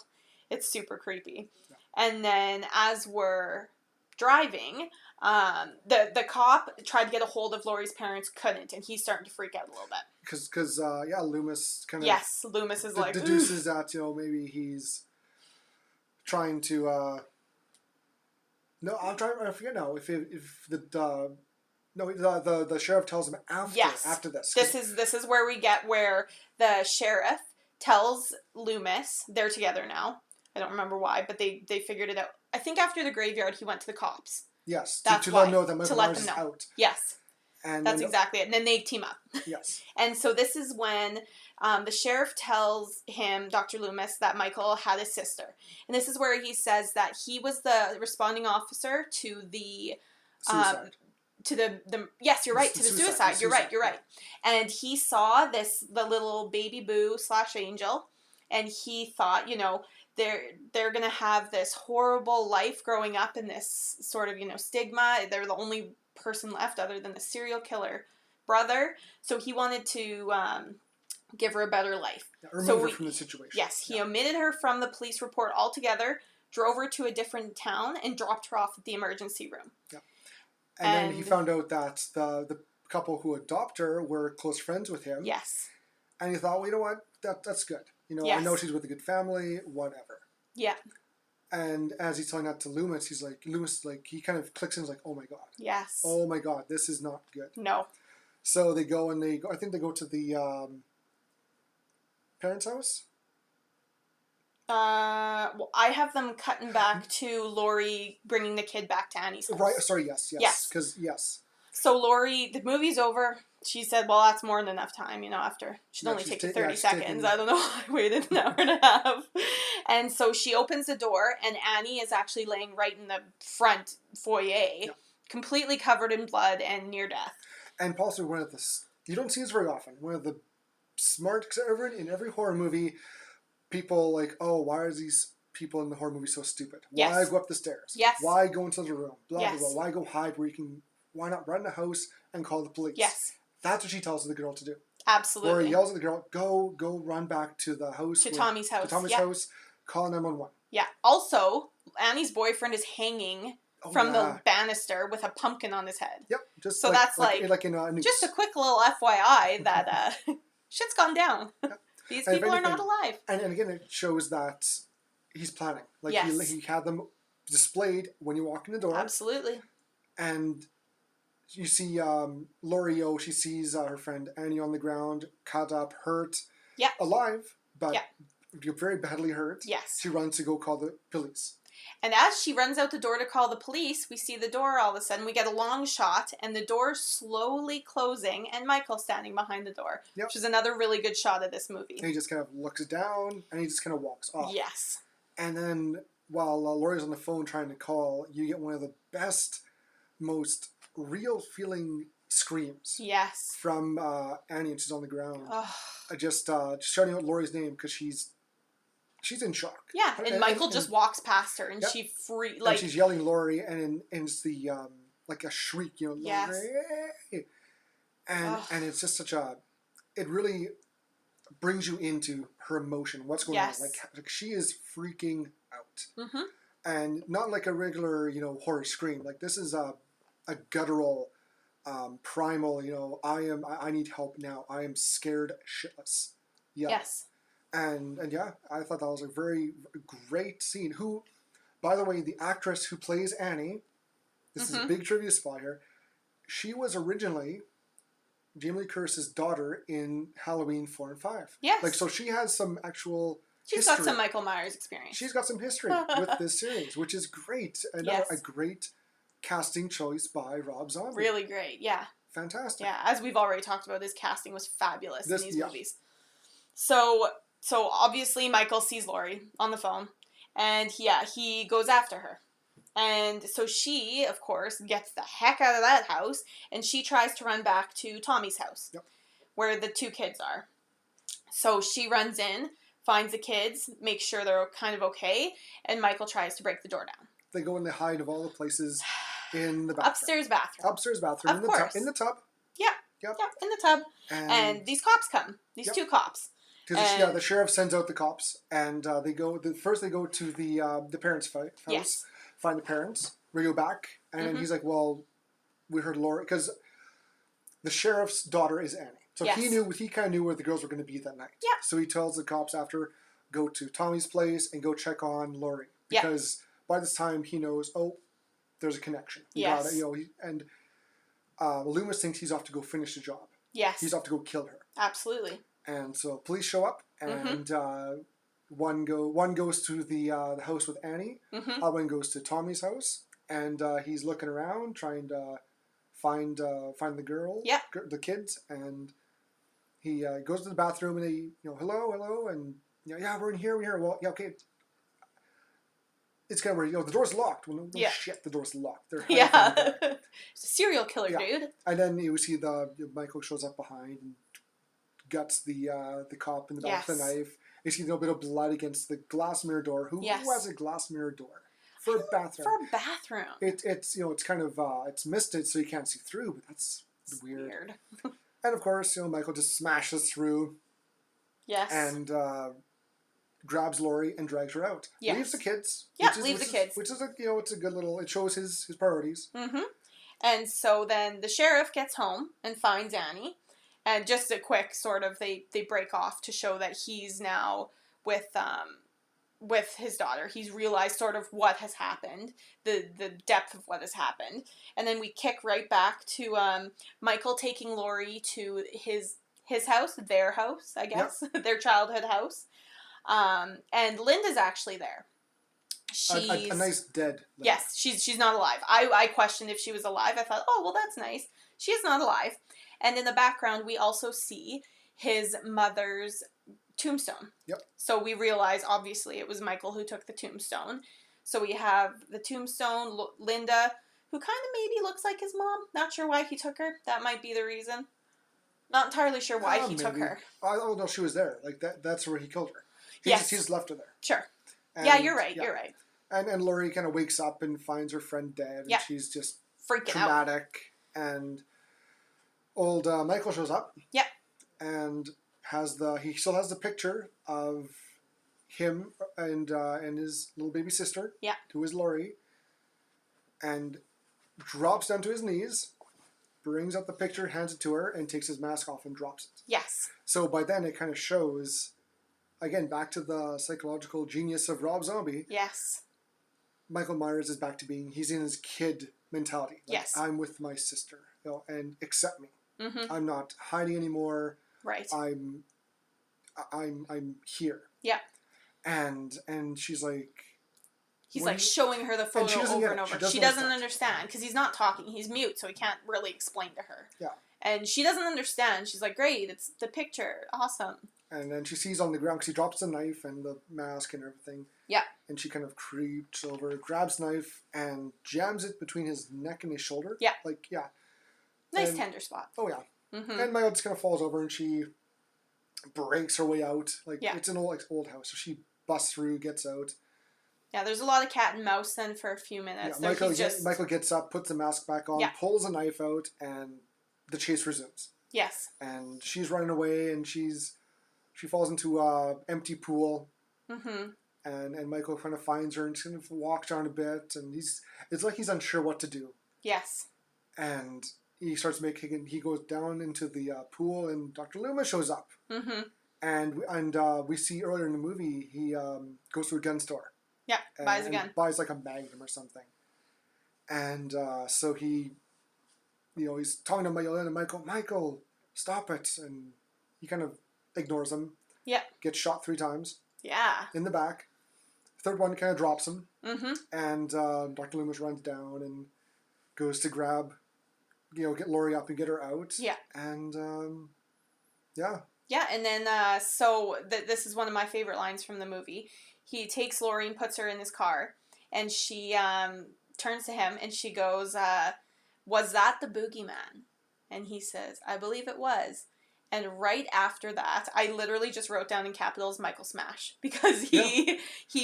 it's super creepy. Yeah. And then as we're driving, the cop tried to get a hold of Laurie's parents, couldn't, and he's starting to freak out a little bit. Because Loomis kind of... Yes, Loomis is like... deduces that, maybe he's trying to... No, I forget now. If the sheriff tells him after this. This is where we get where the sheriff tells Loomis, they're together now. I don't remember why, but they figured it out. I think after the graveyard, he went to the cops. Yes, to let them know that Michael Myers is out. Yes, and that's exactly it. And then they team up. Yes. And so this is when the sheriff tells him, Dr. Loomis, that Michael had a sister. And this is where he says that he was the responding officer to the... suicide. Yes, you're right, to the suicide. You're right. And he saw the little baby boo / angel, and he thought, they're gonna have this horrible life growing up in this sort of, stigma. They're the only person left other than the serial killer brother. So he wanted to give her a better life. Yeah, remove her from the situation. Yes, he omitted her from the police report altogether, drove her to a different town, and dropped her off at the emergency room. Yeah. And then he found out that the couple who adopted her were close friends with him. Yes. And he thought, well, you know what? That's good. Yes. I know she's with a good family, whatever. Yeah. And as he's telling that to Loomis, he kind of clicks in, he's like, oh my God. Yes. Oh my God, this is not good. No. So they go I think they go to the parents' house. Well, I have them cutting back to Laurie bringing the kid back to Annie's house. Right, sorry, yes. Because, yes. So Laurie, the movie's over. She said, well, that's more than enough time, after. She'd only take 30 seconds. I don't know. I waited an hour and a half. And so she opens the door, and Annie is actually laying right in the front foyer, completely covered in blood and near death. And possibly one of the... You don't see this very often. One of the smart... Because in every horror movie... People why are these people in the horror movie so stupid? Why go up the stairs? Yes. Why go into the room? Blah, yes. blah, blah. Why go hide where you can... Why not run in a house and call the police? Yes. That's what she tells the girl to do. Absolutely. Or he yells at the girl, go run back to the house. To Tommy's house. To Tommy's house, call 911. Yeah. Also, Annie's boyfriend is hanging from the banister with a pumpkin on his head. Yep. Just so that's like in a news. Just a quick little FYI that shit's gone down. Yep. These people are not alive. And again, it shows that he's planning. He had them displayed when you walk in the door. Absolutely. And you see Laurie she sees her friend Annie on the ground, cut up, hurt, alive, but very badly hurt. Yes. She runs to go call the police. And as she runs out the door to call the police, we see the door all of a sudden. We get a long shot, and the door slowly closing, and Michael standing behind the door, Yep. which is another really good shot of this movie. And he just kind of looks down, and he just kind of walks off. Yes. And then while Laurie's on the phone trying to call, you get one of the best, most real-feeling screams. Yes. From Annie, and she's on the ground. Oh. Just shouting out Laurie's name because she's in shock. Yeah, and Michael just walks past her, and yep. she and she's yelling Laurie, and it's the like a shriek, you know. Yes. Laurie. And it's just such a, it really brings you into her emotion. What's going yes. on? Like she is freaking out, mm-hmm. and not like a regular, you know, horror scream. Like this is a guttural, primal. You know, I need help now. I am scared shitless. Yeah. Yes. And yeah, I thought that was a very great scene. Who, by the way, the actress who plays Annie, this mm-hmm. is a big trivia spot here. She was originally Jamie Lee Curtis's daughter in Halloween 4 and 5. Yes. Like, so she has some actual She's history. got some Michael Myers experience. She's got some history with this series, which is great. Another a great casting choice by Rob Zombie. Really great, yeah. Fantastic. Yeah, as we've already talked about, his casting was fabulous in these movies. So obviously Michael sees Laurie on the phone, and he goes after her. And so she, of course, gets the heck out of that house, and she tries to run back to Tommy's house, where the 2 kids are. So she runs in, finds the kids, makes sure they're kind of okay, and Michael tries to break the door down. They go in the hide of all the places in the bathroom. Upstairs bathroom. Upstairs bathroom. Of course. In the tub. Yeah. Yep. Yeah, in the tub. And these cops come. These 2 cops. Because the sheriff sends out the cops, and they go. First, they go to the parents' house, yes. find the parents, radio back, and mm-hmm. he's like, "Well, we heard Laurie," because the sheriff's daughter is Annie, so he kind of knew where the girls were going to be that night. Yeah. So he tells the cops after, go to Tommy's place and go check on Laurie, because by this time he knows, there's a connection. Yes. And Loomis thinks he's off to go finish the job. Yes. He's off to go kill her. Absolutely. And so police show up, and one goes to the house with Annie. Mm-hmm. One goes to Tommy's house, and he's looking around trying to find the girl, the kids, and he goes to the bathroom and he hello, and we're in here. Well, okay. It's kind of where the door's locked. Well, no shit, the door's locked. They're It's a serial killer, dude. And then you see Michael shows up behind and guts the cop in the back with a knife. You see a little bit of blood against the glass mirror door. Who has a glass mirror door for a bathroom? For a bathroom. It's it's kind of it's misted so you can't see through, but that's weird. And of course, Michael just smashes through. Yes. And grabs Laurie and drags her out. Yes. Leaves the kids. Leaves the kids. Which is it's a good little. It shows his priorities. Mm-hmm. And so then the sheriff gets home and finds Annie. And just a quick sort of, they break off to show that he's now with his daughter. He's realized sort of what has happened, the depth of what has happened. And then we kick right back to Michael taking Laurie to his house, their house, I guess, their childhood house. And Linda's actually there. She's a nice dead Linda. Yes, she's not alive. I questioned if she was alive. I thought, oh, well, that's nice. She is not alive. And in the background, we also see his mother's tombstone. Yep. So we realize, obviously, it was Michael who took the tombstone. So we have the tombstone, Linda, who kind of maybe looks like his mom. Not sure why he took her. That might be the reason. Not entirely sure why he took her. Oh, no, she was there. Like, that's where he killed her. He just left her there. Sure. And, you're right. Yeah. You're right. And Laurie kind of wakes up and finds her friend dead. And she's just freaking traumatic. And old Michael shows up. Yep. And he still has the picture of him and his little baby sister. Yeah. Who is Laurie. And drops down to his knees, brings up the picture, hands it to her, and takes his mask off and drops it. Yes. So by then it kind of shows, again, back to the psychological genius of Rob Zombie. Yes. Michael Myers is back to he's in his kid mentality. Like, yes. I'm with my sister, and accept me. Mm-hmm. I'm not hiding anymore. Right. I'm here. Yeah. and she's like, He's what like do you- showing her the and photo she doesn't over get and it. over. She She doesn't doesn't understand because he's not talking. He's mute, so he can't really explain to her. Yeah. And she doesn't understand. She's like, great, it's the picture. Awesome. And then she sees on the ground, because he drops the knife and the mask and everything. Yeah. And she kind of creeps over, grabs the knife, and jams it between his neck and his shoulder. Yeah. Like, yeah. Nice And- tender spot. Oh, yeah. Mm-hmm. And Michael just kind of falls over, and she breaks her way out. Like, Yeah. it's an old house, so she busts through, gets out. Yeah, there's a lot of cat and mouse then for a few minutes. Yeah, So Michael gets up, puts the mask back on, Yeah. pulls a knife out, and the chase resumes. Yes. And she's running away, and she falls into a empty pool, Mm-hmm. and Michael kind of finds her and just kind of walks around a bit, and it's like he's unsure what to do. Yes. And he goes down into the pool, and Dr. Loomis shows up. Mm-hmm. And we see earlier in the movie, he goes to a gun store. Yeah, buys a gun. Buys like a Magnum or something. And so he, he's talking to Michael, and Michael, stop it. And he kind of ignores him. Yeah. Gets shot 3 times Yeah. in the back. Third one kind of drops him. Mm-hmm. And Dr. Loomis runs down and goes to grab, get Laurie up and get her out. Yeah. And, yeah. Yeah, and then, this is one of my favorite lines from the movie. He takes Laurie and puts her in his car, and she turns to him, and she goes, was that the boogeyman? And he says, I believe it was. And right after that, I literally just wrote down in capitals, Michael Smash. Because he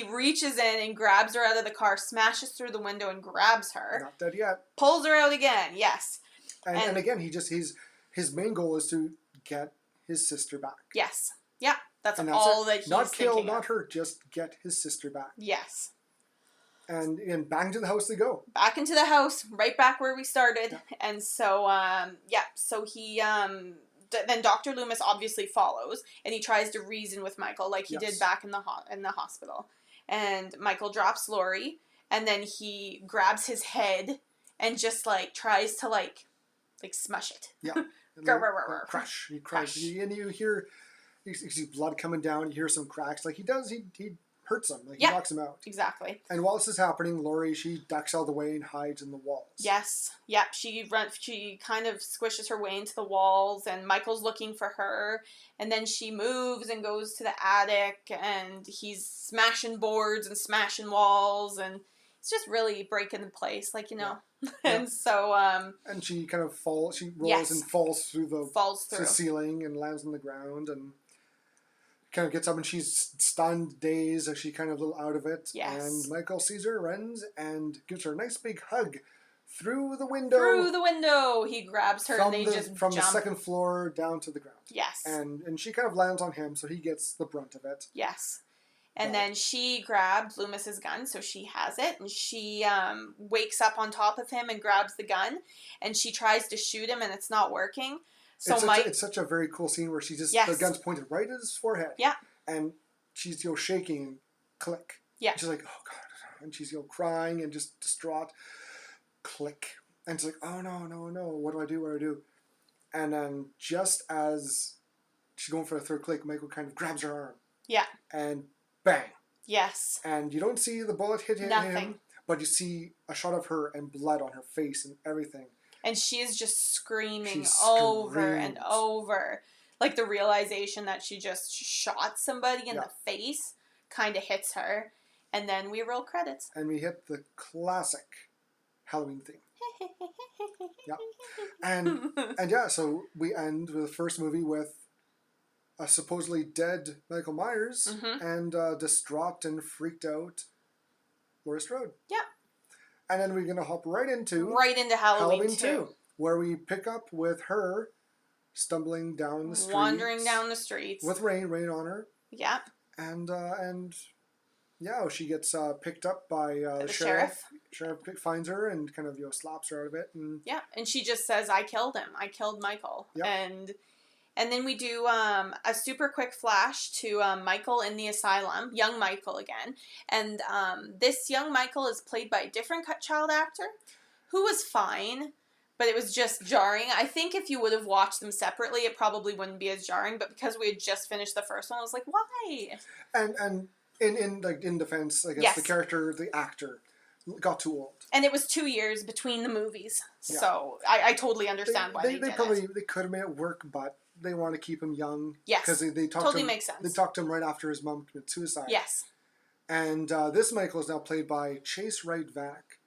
reaches in and grabs her out of the car, smashes through the window and grabs her. Not dead yet. Pulls her out again, yes. And again, his main goal is to get his sister back. Yes. Yeah. That's And all it. that he's not kill, thinking not of. hurt, just get his sister back. Yes. And back into the house they go. Back into the house, right back where we started. Yeah. And so, so he, then Dr. Loomis obviously follows, and he tries to reason with Michael like he Yes. did back in the hospital. And Michael drops Laurie, and then he grabs his head and just, tries to, smush it. Yeah. Crash. He crashes. Crash. And you see blood coming down. You hear some cracks. Like he does, he hurts him. Like Yeah. he knocks him out. Exactly. And while this is happening, Laurie, she ducks out of the way and hides in the walls. Yes. Yep. She kind of squishes her way into the walls, and Michael's looking for her. And then she moves and goes to the attic, and he's smashing boards and smashing walls, and it's just really breaking the place, Yeah. And so, And she kind of falls. She rolls Yes. and falls through falls the through. ceiling and lands on the ground and kind of gets up, and she's stunned, dazed, as she kind of a little out of it. Yes. And Michael sees her, runs, and gives her a nice big hug through the window. Through the window, he grabs her, and they just from jump. the second floor down to the ground. Yes. And she kind of lands on him, so he gets the brunt of it. Yes. And Right. then she grabbed Loomis's gun, so she has it, and she wakes up on top of him and grabs the gun, and she tries to shoot him, and it's not working. So It's such a very cool scene where she just Yes. the gun's pointed right at his forehead. Yeah. And she's shaking and click. Yeah. And she's like, oh god, and she's crying and just distraught. Click. And she's like, oh no, what do I do? And then just as she's going for the third click, Michael kind of grabs her arm. Yeah. And bang. Yes. And you don't see the bullet hit him, Nothing. but you see a shot of her and blood on her face and everything. And she is just screaming She over and screams. over. Like the realization that she just shot somebody in Yeah. the face kind of hits her. And then we roll credits. And we hit the classic Halloween theme. Yeah. And yeah, so we end with the first movie with a supposedly dead Michael Myers Mhm. and distraught and freaked out Laurie Strode. Yeah. And then we're going to hop right into Right into Halloween 2, where we pick up with her stumbling down the street. Wandering down the streets. With rain on her. Yeah. And yeah, she gets picked up by the sheriff. Sheriff finds her and kind of slaps her out of it. And Yeah, and she just says, I killed him. I killed Michael. Yep. And then we do a super quick flash to Michael in the asylum, young Michael again. And this young Michael is played by a different child actor who was fine, but it was just jarring. I think if you would have watched them separately, it probably wouldn't be as jarring, but because we had just finished the first one, I was like, why? And in defense, I guess Yes. the actor, got too old. And it was 2 years between the movies, Yeah. so I totally understand why they did probably it. they could have made it work, but they want to keep him young. Yes, because they talked totally to him, makes sense. They talked to him right after his mom committed suicide. Yes. And this Michael is now played by Chase Wright-Vanek,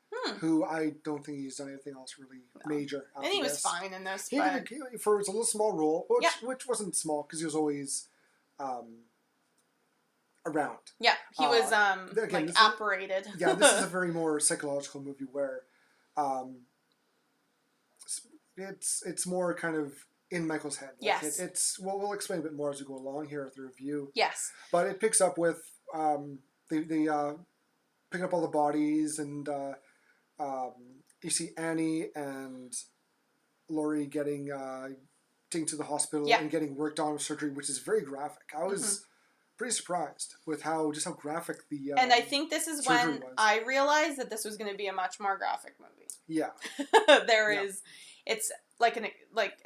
who I don't think he's done anything else really major after And he was this. fine in this, He but... did, for his little small role, which wasn't small because he was always around. Yeah, he was again, operated. This is a very more psychological movie where it's more kind of in Michael's head. Like yes. We'll explain a bit more as we go along here at the review. Yes. But it picks up with they picking up all the bodies, and you see Annie and Laurie getting taken to the hospital and getting worked on with surgery, which is very graphic. I was pretty surprised with how graphic the and I think this is when was. I realized that this was going to be a much more graphic movie. Yeah. It's like an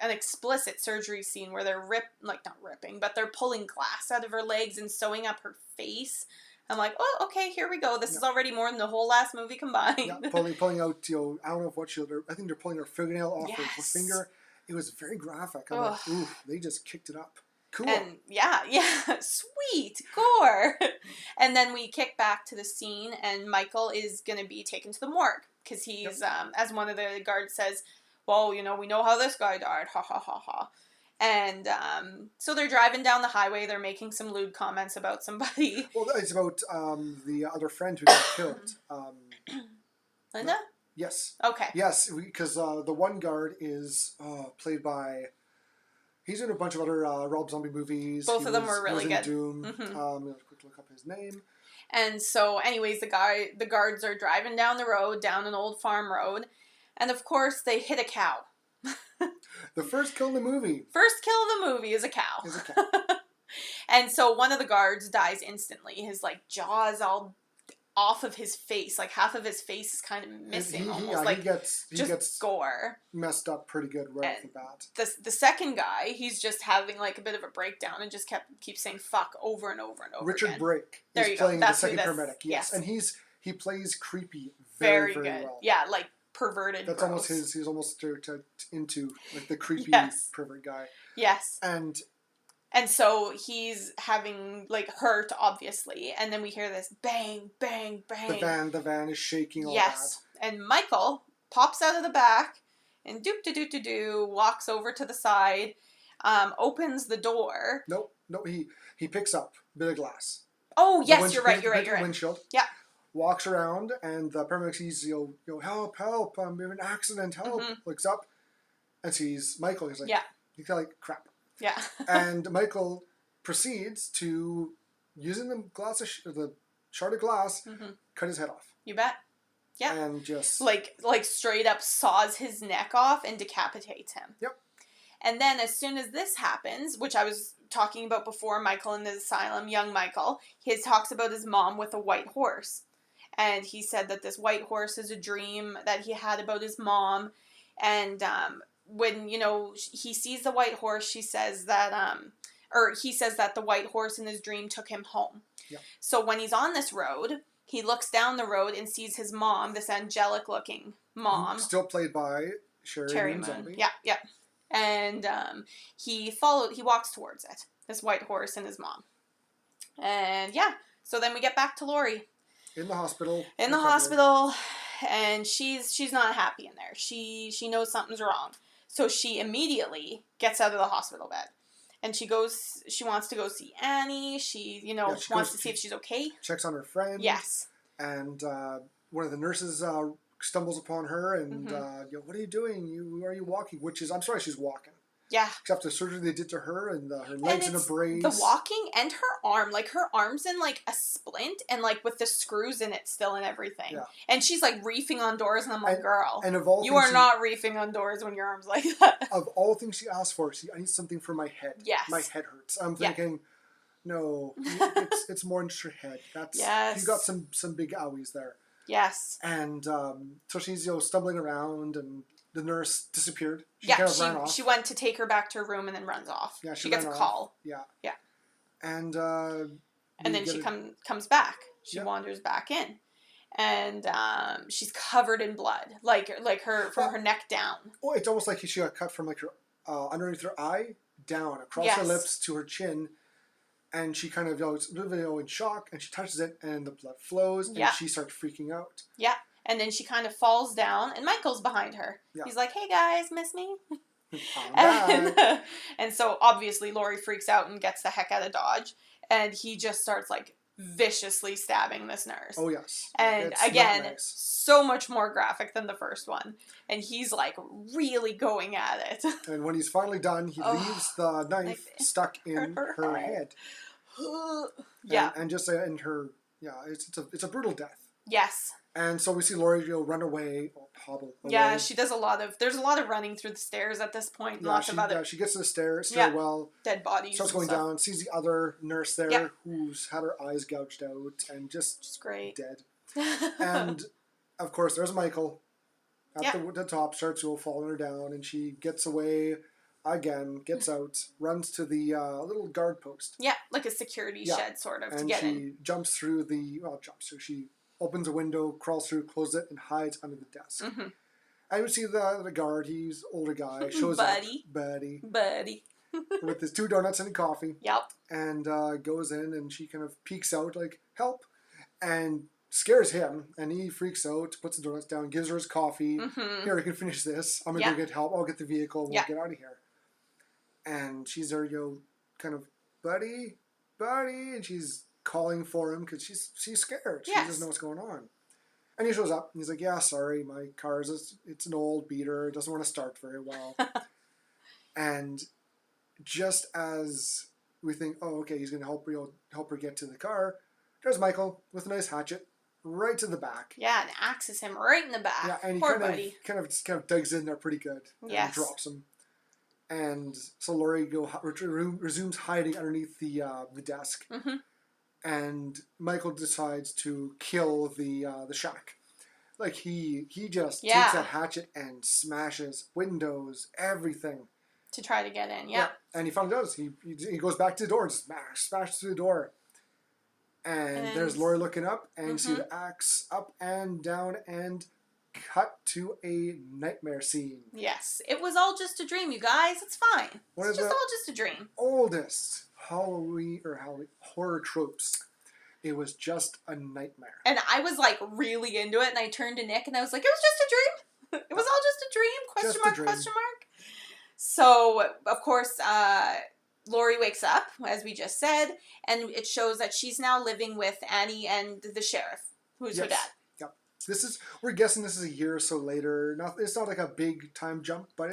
explicit surgery scene where they're not ripping, but they're pulling glass out of her legs and sewing up her face. I'm like, oh, okay, here we go. This is already more than the whole last movie combined. Yeah, pulling out, I don't know if I think they're pulling her fingernail off her finger. It was very graphic. I'm like, ooh, they just kicked it up. Cool. And yeah, sweet, gore. And then we kick back to the scene, and Michael is going to be taken to the morgue because he's, as one of the guards says, well, we know how this guy died, ha ha ha ha. And so they're driving down the highway. They're making some lewd comments about somebody. Well, it's about the other friend who got killed. Linda? Yes. Okay. Yes, because the one guard is played by... He's in a bunch of other Rob Zombie movies. Both of them were really good. Doom. I'm going to quick look up his name. And so, anyways, the guards are driving down the road, down an old farm road. And, of course, they hit a cow. The first kill in the movie. First kill of the movie is a cow. And so one of the guards dies instantly. His, jaw's all off of his face. Half of his face is kind of missing almost. He gets gore. Messed up pretty good right off the bat. The second guy, he's just having, a bit of a breakdown and just keeps saying fuck over and over and over Richard again. Brake is playing the second paramedic. Yes. And he plays creepy very, very good. well. Yeah, perverted. That's gross. almost his. He's almost into the creepy pervert guy. Yes. And so he's having hurt, obviously, and then we hear this bang, bang, bang. The van is shaking. All yes. And Michael pops out of the back and doop walks over to the side, opens the door. Nope. He picks up a bit of glass. Oh yes, you're right. Windshield. Yeah. Walks around, and the paramedic sees, help, I'm in an accident, help. Looks up and sees Michael. He's like, he's like, crap. Yeah. And Michael proceeds to, using the shard of glass, cut his head off. You bet. Yeah. And just... straight up saws his neck off and decapitates him. Yep. And then as soon as this happens, which I was talking about before, Michael in the asylum, young Michael, he talks about his mom with a white horse. And he said that this white horse is a dream that he had about his mom. And when, he sees the white horse, she says that, he says that the white horse in his dream took him home. Yep. So when he's on this road, he looks down the road and sees his mom, this angelic-looking mom. Still played by Cherry Moon Zombie. Yeah. And he walks towards it, this white horse and his mom. And so then we get back to Laurie. In the hospital. And she's not happy in there. She knows something's wrong. So she immediately gets out of the hospital bed. And she wants to go see Annie. She wants to see if she's okay. Checks on her friend. Yes. And one of the nurses stumbles upon her and, what are you doing? Are you walking? Which is, I'm sorry she's walking. Yeah. Except the surgery they did to her and her legs in a brace. The walking and her arm. Her arm's in a splint and with the screws in it still and everything. Yeah. And she's reefing on doors and I'm like, girl, and of all you are not reefing on doors when your arm's like that. Of all things she asked for, I need something for my head. Yes. My head hurts. I'm thinking, no, it's more in your head. You got some big owies there. Yes. And so she's stumbling around and the nurse disappeared. She ran off. She went to take her back to her room and then runs off. Yeah, she gets a call. Yeah. Yeah. And And then she comes back. She wanders back in. And she's covered in blood, like her from her neck down. Oh, it's almost like she got cut from like her underneath her eye down across her lips to her chin, and she kind of is in shock, and she touches it, and the blood flows, and she starts freaking out. Yeah, and then she kind of falls down, and Michael's behind her. Yeah. He's like, "Hey guys, miss me?" And so obviously Laurie freaks out and gets the heck out of Dodge, and he just starts like viciously stabbing this nurse. Oh yes. And it's again, nice. So much more graphic than the first one. And he's like really going at it. And when he's finally done, he leaves the knife stuck in her head. Yeah. And just in her, it's a brutal death. Yes. And so we see Laurie run away or hobble away. Yeah, she does there's a lot of running through the stairs at this point. Lots of other. Yeah, she gets to the stairwell. Dead bodies. Starts going down, sees the other nurse there who's had her eyes gouged out and just great. Dead. And of course, there's Michael at the top, starts following her down, and she gets away again, gets out, runs to the little guard post. Yeah, like a security shed sort of to get in. And she jumps through she opens a window, crawls through, closes it, and hides under the desk. Mm-hmm. And we see the guard, he's an older guy, shows up. Buddy. With his 2 donuts and a coffee. Yep. And goes in, and she kind of peeks out, like, help, and scares him, and he freaks out, puts the donuts down, gives her his coffee. Mm-hmm. Here, I can finish this. I'm going to go get help. I'll get the vehicle. We'll get out of here. And she's there, kind of, buddy, and she's calling for him because she's scared. She doesn't know what's going on. And he shows up, and he's like, yeah, sorry, my car it's an old beater. It doesn't want to start very well. And just as we think, oh, okay, he's going to help her get to the car, there's Michael with a nice hatchet right to the back. Yeah, and axes him right in the back. Yeah, and he kind of digs in there pretty good. Yes. And drops him. And so Laurie resumes hiding underneath the desk. Mm-hmm. And Michael decides to kill the shack. Like he just takes that hatchet and smashes windows, everything. To try to get in, yeah. And he finally does. He goes back to the door and smashes through the door. And there's Laurie looking up, and you see the axe up and down, and cut to a nightmare scene. Yes. It was all just a dream, you guys. It's fine. It's just all just a dream. Oldest Halloween horror tropes. It was just a nightmare. And I was like really into it, and I turned to Nick and I was like, it was just a dream. It was all just a dream? Question mark. So, of course, Laurie wakes up, as we just said, and it shows that she's now living with Annie and the sheriff, who's her dad. Yep. We're guessing this is a year or so later. It's not like a big time jump, but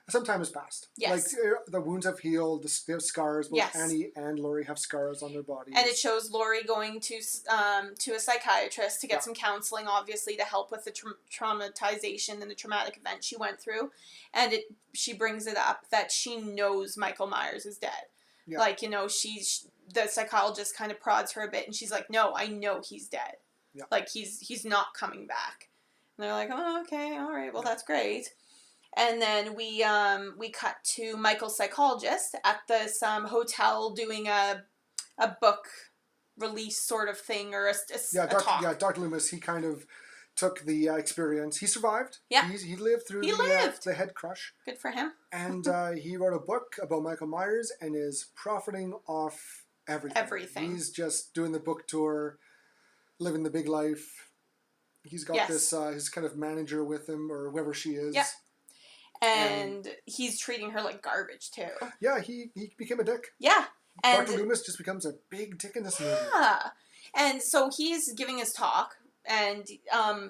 some time has passed. Yes. Like, the wounds have healed, they have scars. Both Annie and Laurie have scars on their bodies. And it shows Laurie going to a psychiatrist to get some counseling, obviously, to help with the traumatization and the traumatic event she went through. And she brings it up that she knows Michael Myers is dead. Yeah. Like, the psychologist kind of prods her a bit, and she's like, no, I know he's dead. Yeah. Like, he's not coming back. And they're like, oh, okay, all right, well, that's great. And then we cut to Michael's psychologist at this hotel doing a book release sort of thing, or a talk. Yeah, Dr. Loomis, he kind of took the experience. He survived. Yeah. He lived through the head crush. Good for him. And he wrote a book about Michael Myers and is profiting off everything. He's just doing the book tour, living the big life. He's got this his kind of manager with him, or whoever she is. Yeah. And he's treating her like garbage, too. Yeah, he became a dick. Yeah. And Dr. Loomis just becomes a big dick in this movie. Yeah. And so he's giving his talk, and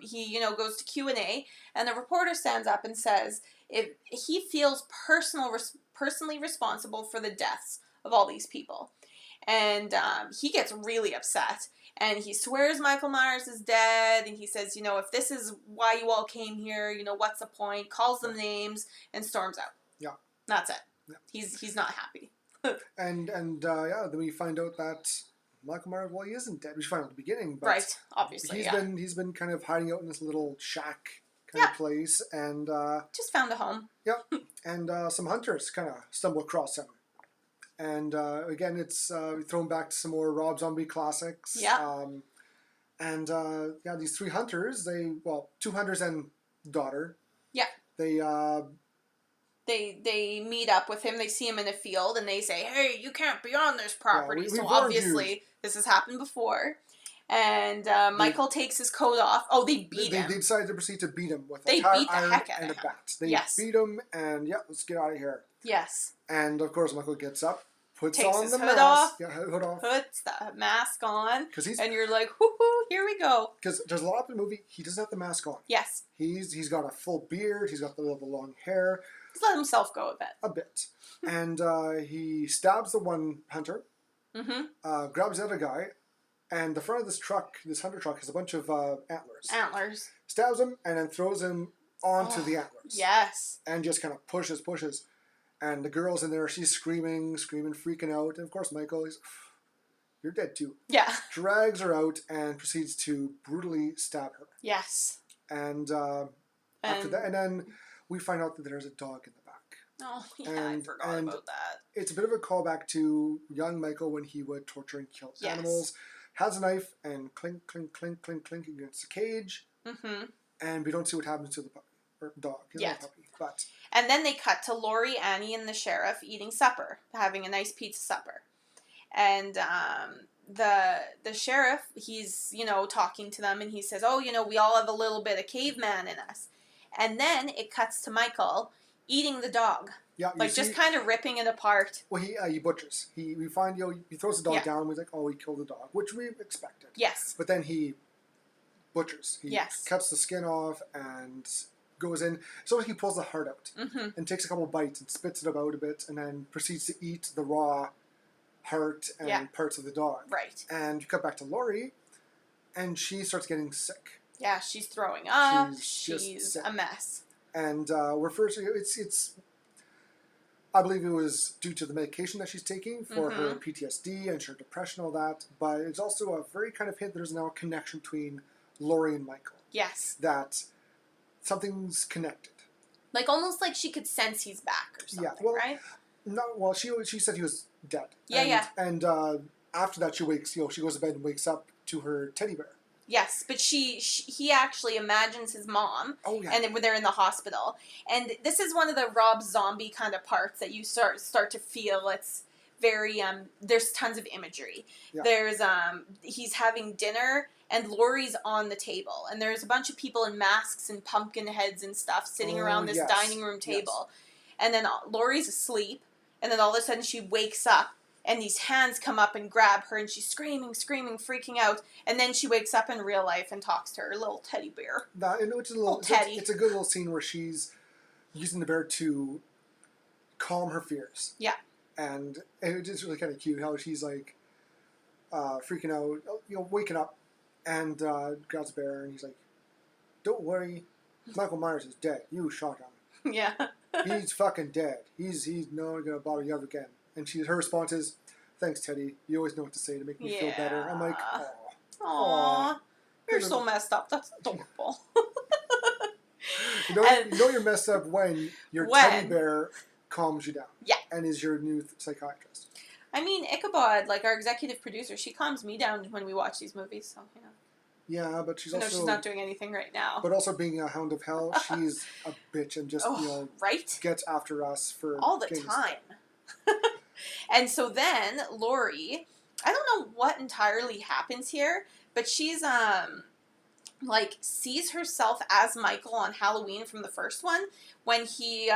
he, goes to Q&A, and the reporter stands up and says if he feels personally responsible for the deaths of all these people. And he gets really upset. And he swears Michael Myers is dead, and he says, if this is why you all came here, what's the point? Calls them names and storms out. Yeah. That's it. Yeah. He's not happy. and then we find out that Michael Myers, he isn't dead. We find out at the beginning, but right, obviously, he's been kind of hiding out in this little shack kind of place, and just found a home. Yep. And some hunters kind of stumble across him. And again, it's thrown back to some more Rob Zombie classics. Yeah. And these three hunters, two hunters and daughter. Yeah. They meet up with him. They see him in a field, and they say, "Hey, you can't be on this property." we so warned obviously, this has happened before. And Michael takes his coat off. Oh, they beat him. They decided to proceed to beat him with they a tire beat the iron heck out and a of him. bat. They Yes. beat him, and let's get out of here. Yes. And of course, Michael gets up, puts Takes on his the hood mask. off. Yeah, hood off. Puts the mask on. He's, and you're like, whoo-hoo, here we go. Because there's a lot of the movie, he doesn't have the mask on. Yes. He's got a full beard. He's got the long hair. He's let himself go a bit. A bit. And he stabs the one hunter. Mm-hmm. Grabs the other guy. And the front of this hunter truck, has a bunch of antlers. Antlers. Stabs him and then throws him onto the antlers. Yes. And just kind of pushes. And the girl's in there. She's screaming, freaking out. And of course, Michael, he's, you're dead too. Yeah. Drags her out and proceeds to brutally stab her. Yes. And after that, and then we find out that there's a dog in the back. Oh, yeah, I forgot about that. It's a bit of a callback to young Michael when he would torture and kill animals. Has a knife and clink, clink, clink, clink, clink against the cage. Mm-hmm. And we don't see what happens to the puppy or dog. Puppy, but. And then they cut to Laurie, Annie, and the sheriff eating supper, having a nice pizza supper. And the sheriff, he's, talking to them, and he says, oh, we all have a little bit of caveman in us. And then it cuts to Michael eating the dog. Yeah, just kind of ripping it apart. Well, he butchers. We find, he throws the dog down, and we're like, oh, he killed the dog, which we expected. Yes. But then he butchers. He cuts the skin off and goes in. So he pulls the heart out and takes a couple bites and spits it out a bit, and then proceeds to eat the raw heart and parts of the dog. Right. And you cut back to Laurie, and she starts getting sick. Yeah, she's throwing up. She's a mess. And we're first. It's. I believe it was due to the medication that she's taking for her PTSD and her depression, all that. But it's also a very kind of hint. There's now a connection between Laurie and Michael. Yes. That something's connected. Like almost like she could sense he's back or something, right? No, well, she said he was dead. Yeah, And after that, she wakes. She goes to bed and wakes up to her teddy bear. Yes, but he actually imagines his mom, and then when they're in the hospital. And this is one of the Rob Zombie kind of parts that you start to feel. It's very there's tons of imagery. Yeah. There's he's having dinner, and Laurie's on the table, and there's a bunch of people in masks and pumpkin heads and stuff sitting around this dining room table, and then Laurie's asleep, and then all of a sudden she wakes up. And these hands come up and grab her, and she's screaming, freaking out. And then she wakes up in real life and talks to her little teddy bear. It's a good little scene where she's using the bear to calm her fears. Yeah. And it's just really kind of cute how she's like freaking out, waking up, and grabs the bear, and he's like, "Don't worry, Michael Myers is dead. You shot him. Yeah. He's fucking dead. He's not gonna bother you ever again." And her response is, "Thanks, Teddy. You always know what to say to make me feel better." I'm like, "Aw, you're so messed up. That's adorable." You're messed up when your teddy bear calms you down. Yeah. And is your new psychiatrist. I mean, Ichabod, like our executive producer, she calms me down when we watch these movies. So Yeah, but she's also... she's not doing anything right now. But also being a hound of hell, she's a bitch and just, gets after us for... all the time. And so then, Laurie, I don't know what entirely happens here, but she's, sees herself as Michael on Halloween from the first one when he,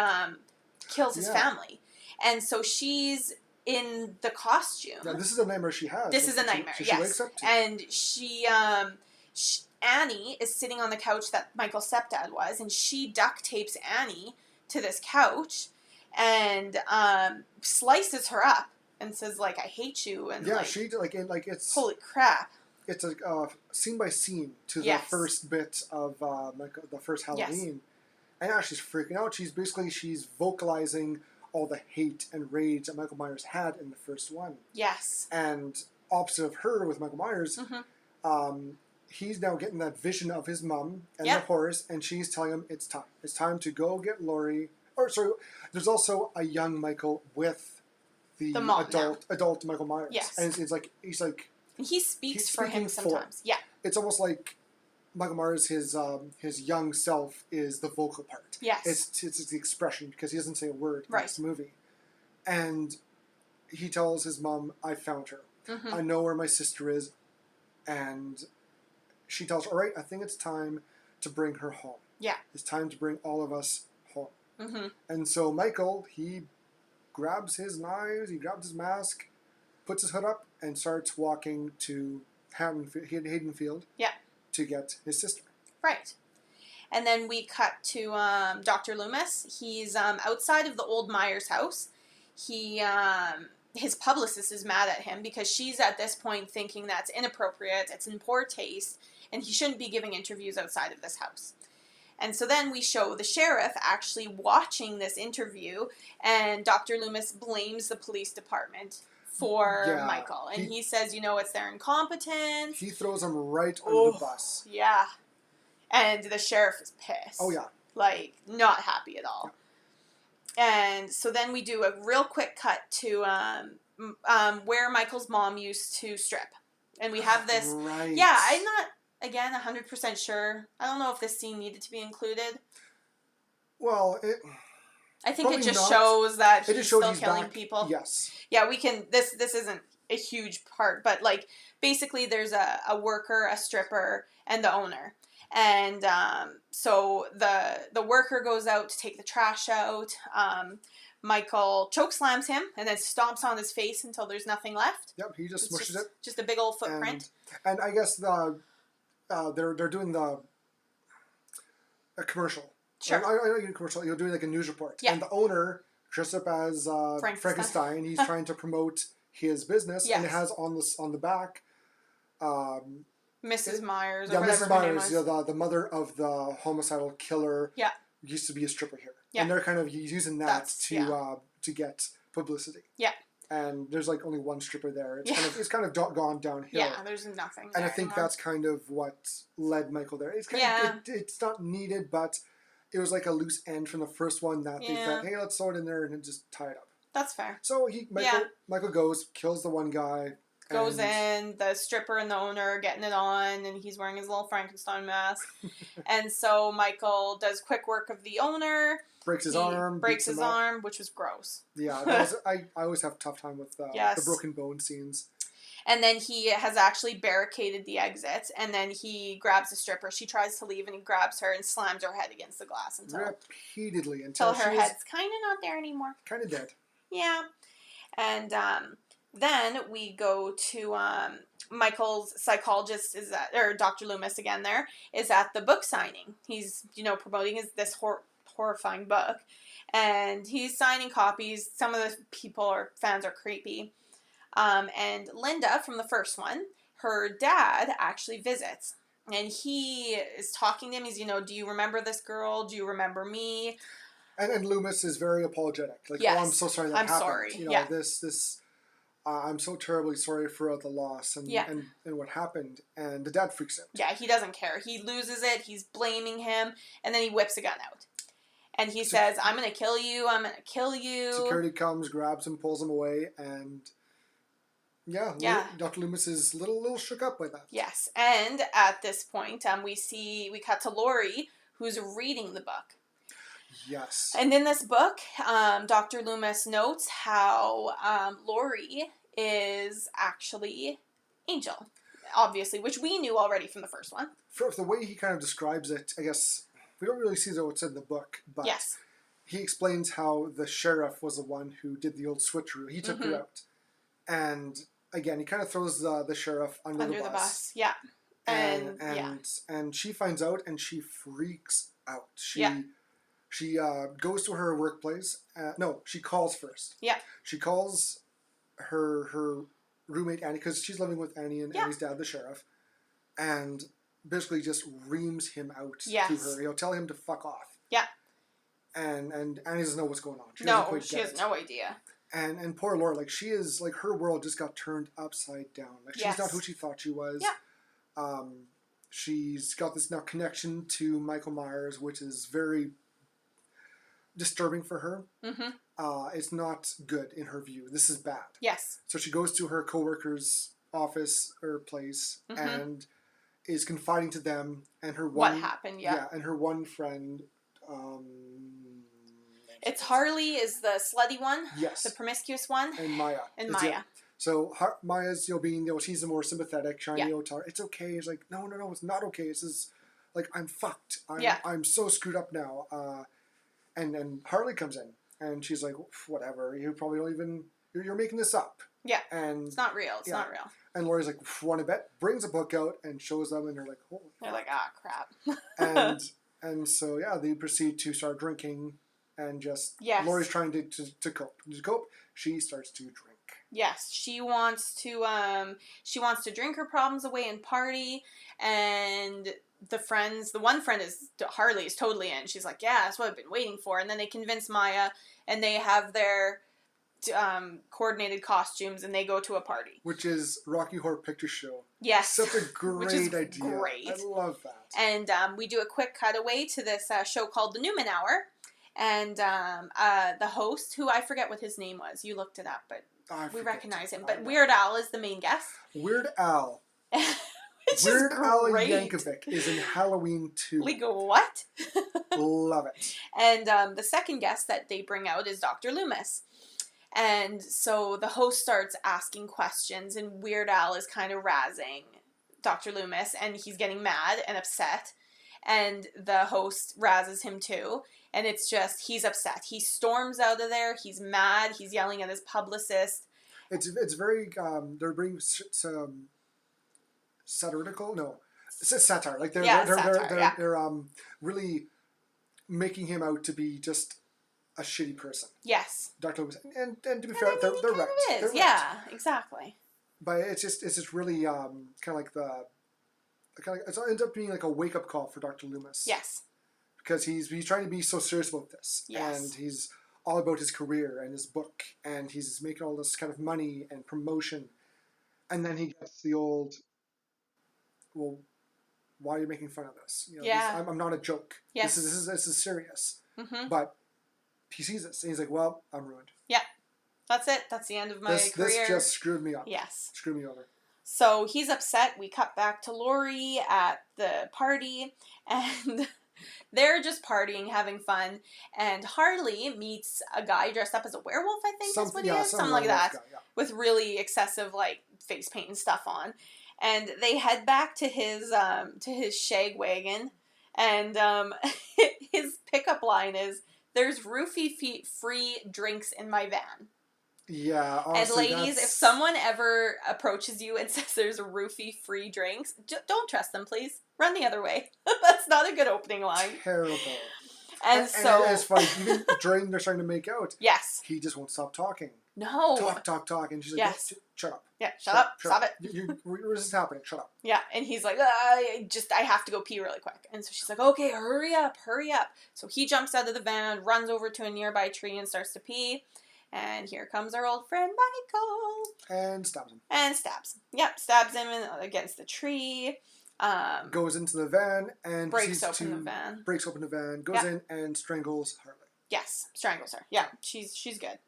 kills his family. And so she's in the costume. Yeah, this is a nightmare she has. This is a nightmare, she wakes up to. And she, Annie is sitting on the couch that Michael's stepdad was, and she duct tapes Annie to this couch and slices her up and says, I hate you. And she, it's... holy crap. It's a scene by scene to the first bit of the first Halloween. Yes. And she's freaking out. She's vocalizing all the hate and rage that Michael Myers had in the first one. Yes. And opposite of her with Michael Myers, he's now getting that vision of his mom and the horrors, and she's telling him it's time. It's time to go get Laurie. Or, sorry, there's also a young Michael with the mom adult Michael Myers. Yes. And it's like he's speaks for him speaking for sometimes. Yeah. It's almost like Michael Myers, his young self is the vocal part. Yes. It's the expression, because he doesn't say a word in Right. this movie. And he tells his mom, I found her. Mm-hmm. I know where my sister is. And she tells, all right, I think it's time to bring her home. Yeah. It's time to bring all of us home. Mm-hmm. And so Michael, he grabs his knives, he grabs his mask, puts his hood up, and starts walking to Haydenfield. Yeah. To get his sister. Right. And then we cut to Dr. Loomis. He's outside of the old Myers house. His publicist is mad at him because she's at this point thinking that's inappropriate, it's in poor taste, and he shouldn't be giving interviews outside of this house. And so then we show the sheriff actually watching this interview, and Dr. Loomis blames the police department for Michael. And he says, it's their incompetence. He throws him right under the bus. Yeah. And the sheriff is pissed. Oh, yeah. Like, not happy at all. Yeah. And so then we do a real quick cut to where Michael's mom used to strip. And we have this... Right. Yeah, I'm not, again, 100% sure. I don't know if this scene needed to be included. Well, I think it just shows that he's still killing back. people. Yes. Yeah, we can... This isn't a huge part, but, like, basically there's a worker, a stripper, and the owner. And so the worker goes out to take the trash out. Michael chokeslams him and then stomps on his face until there's nothing left. Yep, he just smushes it. Just a big old footprint. And I guess they're doing a commercial. Sure. I know a commercial. You're doing like a news report. Yeah. And the owner, dressed up as Frankenstein, he's trying to promote his business. Yes. And it has on the back... Mrs. Myers or yeah, whatever Mrs. her name Myers, was. the mother of the homicidal killer, used to be a stripper here. Yeah. And they're kind of using that to get publicity. Yeah. And there's like only one stripper there. It's kind of gone downhill. Yeah, there's nothing there And I think that's kind of what led Michael there. It's kind of, it's not needed, but it was like a loose end from the first one that they thought, hey, let's throw it in there and just tie it up. That's fair. So Michael goes, kills the one guy. Goes in, the stripper and the owner are getting it on, and he's wearing his little Frankenstein mask. And so Michael does quick work of the owner. Breaks his arm, which was gross. Yeah, I always have a tough time with the broken bone scenes. And then he has actually barricaded the exit, and then he grabs the stripper. She tries to leave, and he grabs her and slams her head against the glass repeatedly until her head's kind of not there anymore. Kind of dead. Yeah. And then we go to Michael's psychologist or Dr. Loomis again there, is at the book signing. He's, promoting this horrifying book. And he's signing copies. Some of the people or fans are creepy. And Linda from the first one, her dad actually visits. And he is talking to him. He's, do you remember this girl? Do you remember me? And Loomis is very apologetic. Like, oh, I'm so sorry that happened. I'm sorry. I'm so terribly sorry for the loss and what happened. And the dad freaks out. Yeah, he doesn't care. He loses it. He's blaming him. And then he whips a gun out. And he says, I'm going to kill you. I'm going to kill you. Security comes, grabs him, pulls him away. And Dr. Loomis is a little shook up by that. Yes. And at this point, we cut to Laurie, who's reading the book. Yes. And in this book, Dr. Loomis notes how Laurie is actually Angel, obviously, which we knew already from the first one. For the way he kind of describes it, I guess, we don't really see what's in the book, but he explains how the sheriff was the one who did the old switcheroo. He took her out. And, again, he kind of throws the sheriff under the bus. Yeah. And she finds out, and she freaks out. She goes to her workplace. No, she calls first. Yeah. She calls her roommate Annie, because she's living with Annie and Annie's dad, the sheriff, and basically just reams him out to her. Tell him to fuck off. Yeah. And Annie doesn't know what's going on. She has no idea. And poor Laura, like, she is, like, her world just got turned upside down. Like, she's not who she thought she was. Yeah. She's got this now connection to Michael Myers, which is very disturbing for her. Mm-hmm. is not good in her view. This is bad. Yes. So she goes to her coworker's office or place and is confiding to them and her one... What happened, yeah. and her one friend... it's Harley is the slutty one. Yes. The promiscuous one. And Maya. Maya. So Maya's, being, she's the more sympathetic, trying to tell her, it's okay. It's like, no, it's not okay. This is, like, I'm fucked. I'm so screwed up now. And Harley comes in, and she's like, whatever. You probably don't even, you're making this up. Yeah. And it's not real. It's not real. And Laurie's like, want to bet? Brings a book out and shows them, and they're like, holy They're like, ah, crap. and so, they proceed to start drinking, and just, Laurie's trying to cope. To cope, she starts to drink. Yes, she wants to drink her problems away and party, and the one friend is Harley is totally in. She's like, yeah, that's what I've been waiting for. And then they convince Maya, and they have their coordinated costumes, and they go to a party, which is Rocky Horror Picture Show. Yes, such a great idea. Great, I love that. And we do a quick cutaway to this show called The Newman Hour, and the host, who I forget what his name was, you looked it up, but we recognize him. But Weird Al is the main guest. Weird Al. Weird Al Yankovic is in Halloween 2. We go, what? Love it. And the second guest that they bring out is Dr. Loomis. And so the host starts asking questions, and Weird Al is kind of razzing Dr. Loomis, and he's getting mad and upset. And the host razzes him too. And it's just, he's upset. He storms out of there. He's mad. He's yelling at his publicist. It's very, they're being satirical? No. It's satire. Like they're really making him out to be just a shitty person. Yes. Dr. Lewis. And to be fair, they're right. They're right. Exactly. But it's just really kind of like it ends up being like a wake up call for Dr. Loomis. Yes. Because he's trying to be so serious about this. Yes. And he's all about his career and his book, and he's making all this kind of money and promotion. And then he gets the old, well, why are you making fun of this? I'm not a joke. Yes. This is serious. Mm-hmm. But he sees this, and he's like, well, I'm ruined. Yeah. That's it. That's the end of my career. This just screwed me up. Yes. Screwed me over. So he's upset. We cut back to Laurie at the party, and they're just partying, having fun. And Harley meets a guy dressed up as a werewolf, I think is what he is. Something like that. Guy, with really excessive, like, face paint and stuff on. And they head back to his shag wagon. And his pickup line is, there's roofie-free drinks in my van. Yeah, honestly, and ladies, if someone ever approaches you and says there's a roofie-free drinks, don't trust them, please. Run the other way. That's not a good opening line. Terrible. And so it's funny, even during they're starting to make out. Yes. He just won't stop talking. No. Talk, and she's like, yes. Shut up. Yeah, shut up. Stop it. This is happening. Shut up. Yeah, and he's like, I have to go pee really quick. And so she's like, okay, hurry up. So he jumps out of the van, runs over to a nearby tree, and starts to pee. And here comes our old friend Michael. And stabs him. Yep, stabs him against the tree. Goes into the van and breaks open the van. Goes in and strangles Harley. Yes, strangles her. Yeah, she's good.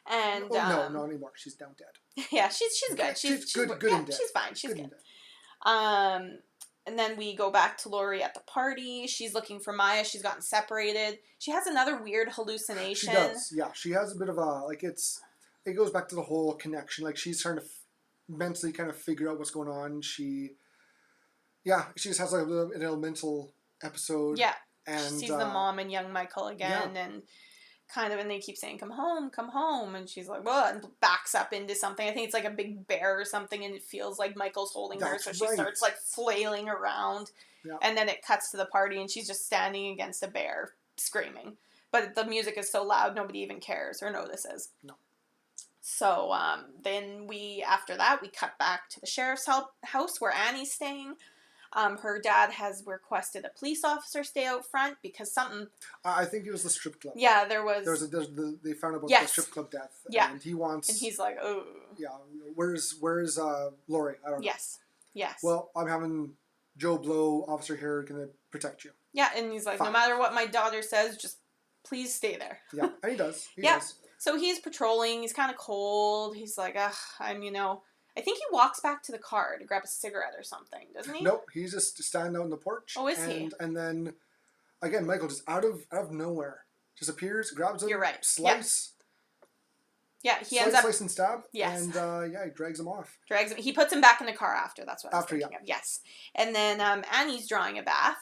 And no, not anymore. She's down dead. Yeah, she's good. She's good and dead. She's fine. She's good. And then we go back to Laurie at the party. She's looking for Maya. She's gotten separated. She has another weird hallucination. She does, yeah. She has a bit of a, like, it goes back to the whole connection. Like, she's trying to mentally kind of figure out what's going on. She just has like an elemental episode. Yeah. And she sees the mom and young Michael again, and they keep saying, come home. And she's like, well, and backs up into something. I think it's like a big bear or something, and it feels like Michael's holding her, so she starts like flailing around. Yeah. And then it cuts to the party, and she's just standing against a bear, screaming. But the music is so loud, nobody even cares or notices. No. So then after that, we cut back to the sheriff's house where Annie's staying. Her dad has requested a police officer stay out front because something... I think it was the strip club. Yeah, there was... They found out about the strip club death. Yeah. And he wants... And he's like, oh... Yeah, where's Laurie? I don't know. Yes. Well, I'm having Joe Blow, officer here, going to protect you. Yeah, and he's like, Fine. No matter what my daughter says, just Please stay there. Yeah, and he does. He Yeah. does. So he's patrolling. He's kind of cold. He's like, ugh, I think he walks back to the car to grab a cigarette or something, doesn't he? Nope, he's just standing out on the porch. Oh, is he? And then, again, Michael just out of nowhere just appears, grabs him. You're right. Slice. Yeah, he ends up... Slice and stab. Yes. And, he drags him off. He puts him back in the car after. That's what I was thinking yeah. of. Yes. And then Annie's drawing a bath.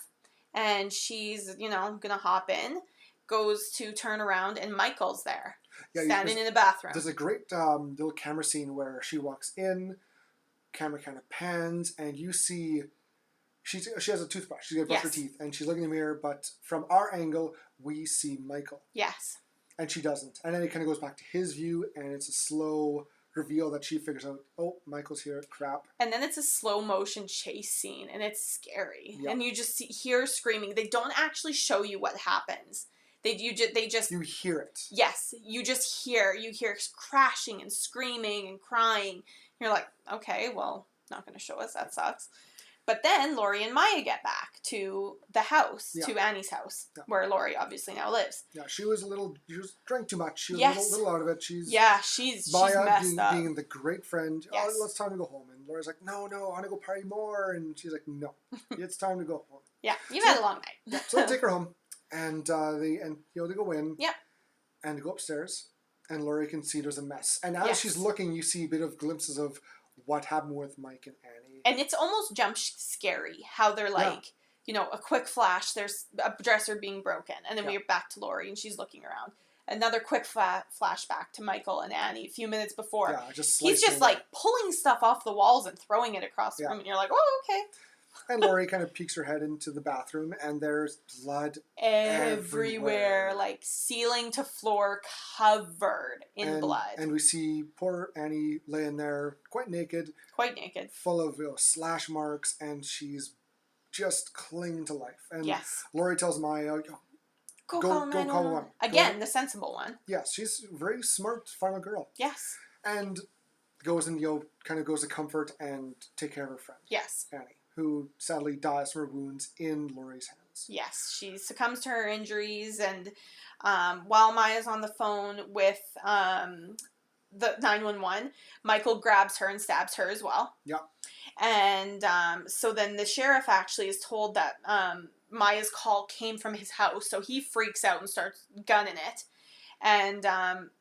And she's, going to hop in. Goes to turn around. And Michael's there. Yeah, standing in the bathroom. There's a great little camera scene where she walks in. Camera kind of pans. And you see... She has a toothbrush. She's going to brush her teeth. And she's looking in the mirror. But from our angle, we see Michael. Yes. And she doesn't. And then it kind of goes back to his view, and it's a slow reveal that she figures out, oh, Michael's here, crap. And then it's a slow motion chase scene, and it's scary. Yep. And you just hear screaming. They don't actually show you what happens. They just... You hear it. Yes. You hear crashing and screaming and crying. You're like, okay, well, not going to show us. That sucks. But then Laurie and Maya get back to the house, to Annie's house, where Laurie obviously now lives. Yeah, she drank too much. She was a little out of it. She's Maya messed up. Being the great friend. Yes. Oh, it's time to go home. And Laurie's like, no, I want to go party more. And she's like, no, it's time to go home. Yeah, you've had a long night. Yeah, so they take her home, and they go in. Yeah. And they go upstairs, and Laurie can see there's a mess. And as she's looking, you see a bit of glimpses of what happened with Mike and Annie. And it's almost jump scary how they're like, a quick flash, there's a dresser being broken. And then we're back to Laurie and she's looking around. Another quick flashback to Michael and Annie a few minutes before. Yeah, he's just like pulling stuff off the walls and throwing it across the room. And you're like, oh, okay. And Laurie kind of peeks her head into the bathroom, and there's blood everywhere. Like ceiling to floor covered in blood. And we see poor Annie laying there, quite naked. Full of slash marks, and she's just clinging to life. And Laurie tells Maya, go call 911. Again, the sensible one. Yes, she's a very smart final girl. Yes. And goes and kind of goes to comfort and take care of her friend. Yes. Annie, who sadly dies from her wounds in Laurie's hands. Yes, she succumbs to her injuries, and while Maya's on the phone with the 911, Michael grabs her and stabs her as well. Yeah. And so then the sheriff actually is told that Maya's call came from his house, so he freaks out and starts gunning it. And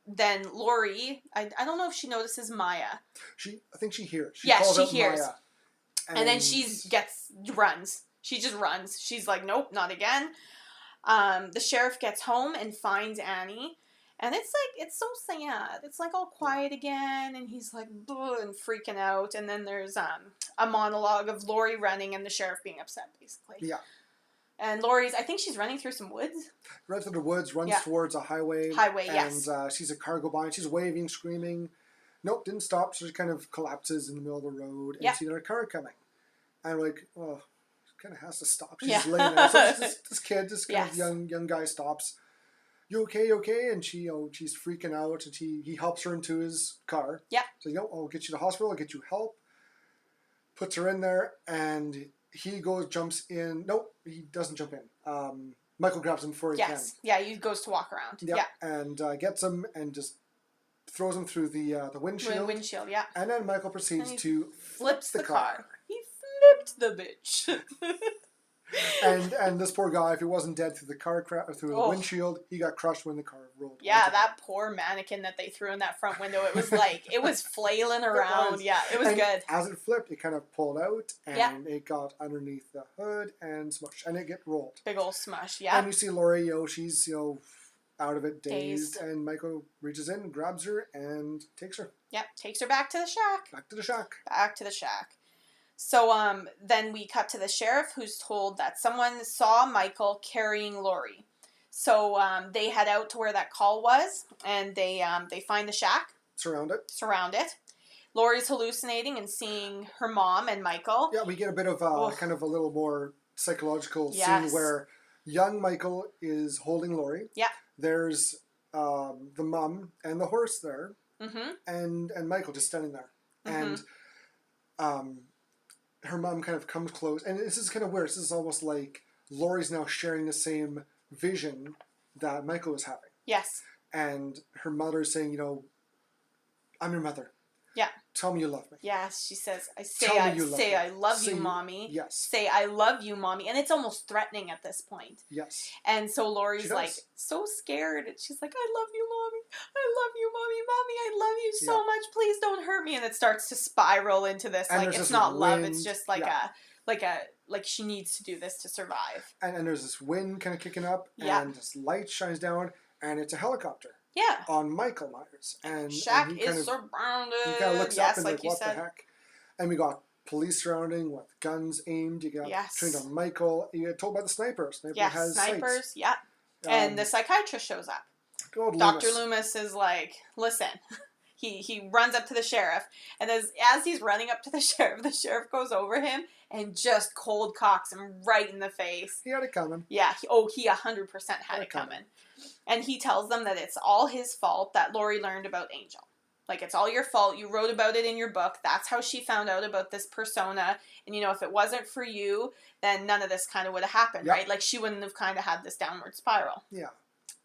then Laurie, I don't know if she notices Maya. I think she hears. She hears. Maya. And then runs. She just runs. She's like, nope, not again. The sheriff gets home and finds Annie. And it's so sad. It's like all quiet again. And he's like, and freaking out. And then there's a monologue of Laurie running and the sheriff being upset, basically. Yeah. And I think she's running through some woods. Runs through the woods, runs towards a highway. Yes. And sees a car go by, and she's waving, screaming. Nope, didn't stop, so she kind of collapses in the middle of the road and sees another car coming. And we're like, oh, she kind of has to stop. She's laying there. So this kid, this kind of young guy stops. You okay? And she, she's freaking out, and he helps her into his car. Yeah. So, I'll get you to the hospital, I'll get you help. Puts her in there, and he jumps in. Nope, he doesn't jump in. Michael grabs him before he can. Yeah, he goes to walk around. Yeah. And gets him and just throws him through the windshield. Yeah. And then Michael proceeds to flips the car. He flipped the bitch. and this poor guy, if he wasn't dead through the car through the windshield, he got crushed when the car rolled. Yeah, that poor mannequin that they threw in that front window. It was it was flailing around. It was good. As it flipped, it kind of pulled out and it got underneath the hood and smushed, and it get rolled. Big old smush. Yeah. And you see Laurie, she's out of it, dazed, and Michael reaches in, grabs her, and takes her. Yep, takes her back to the shack. Back to the shack. So then we cut to the sheriff, who's told that someone saw Michael carrying Laurie. So they head out to where that call was, and they find the shack. Surround it. Laurie's hallucinating and seeing her mom and Michael. Yeah, we get a bit of kind of a little more psychological scene where young Michael is holding Laurie. Yeah. There's the mom and the horse there. Mm-hmm. And Michael just standing there. Mm-hmm. And her mom kind of comes close. And this is kind of weird. This is almost like Laurie's now sharing the same vision that Michael was having. Yes. And her mother saying, you know, I'm your mother. Yeah. Tell me you love me. Yes, she says, I love you, mommy. Yes. Say I love you, mommy. And it's almost threatening at this point. Yes. And so Laurie's like so scared. And she's like, I love you, mommy. I love you, mommy. Mommy, I love you so much. Please don't hurt me. And it starts to spiral into this. And like, it's not love. It's just like like she needs to do this to survive. And there's this wind kind of kicking up. Yeah. And this light shines down. And it's a helicopter. Yeah. On Michael Myers. And Shack and is surrounded. He kind of looks up and like what the heck? And we got police surrounding with guns aimed. You got trained on Michael. You get told by the sniper. Sniper has snipers. Sights. Yeah. And the psychiatrist shows up. Dr. Loomis is like, listen. He runs up to the sheriff. And as he's running up to the sheriff goes over him and just cold cocks him right in the face. He had it coming. Yeah. He 100% had it coming. And he tells them that it's all his fault that Laurie learned about Angel. Like, it's all your fault. You wrote about it in your book. That's how she found out about this persona. And, you know, if it wasn't for you, then none of this kind of would have happened, right? Like, she wouldn't have kind of had this downward spiral. Yeah.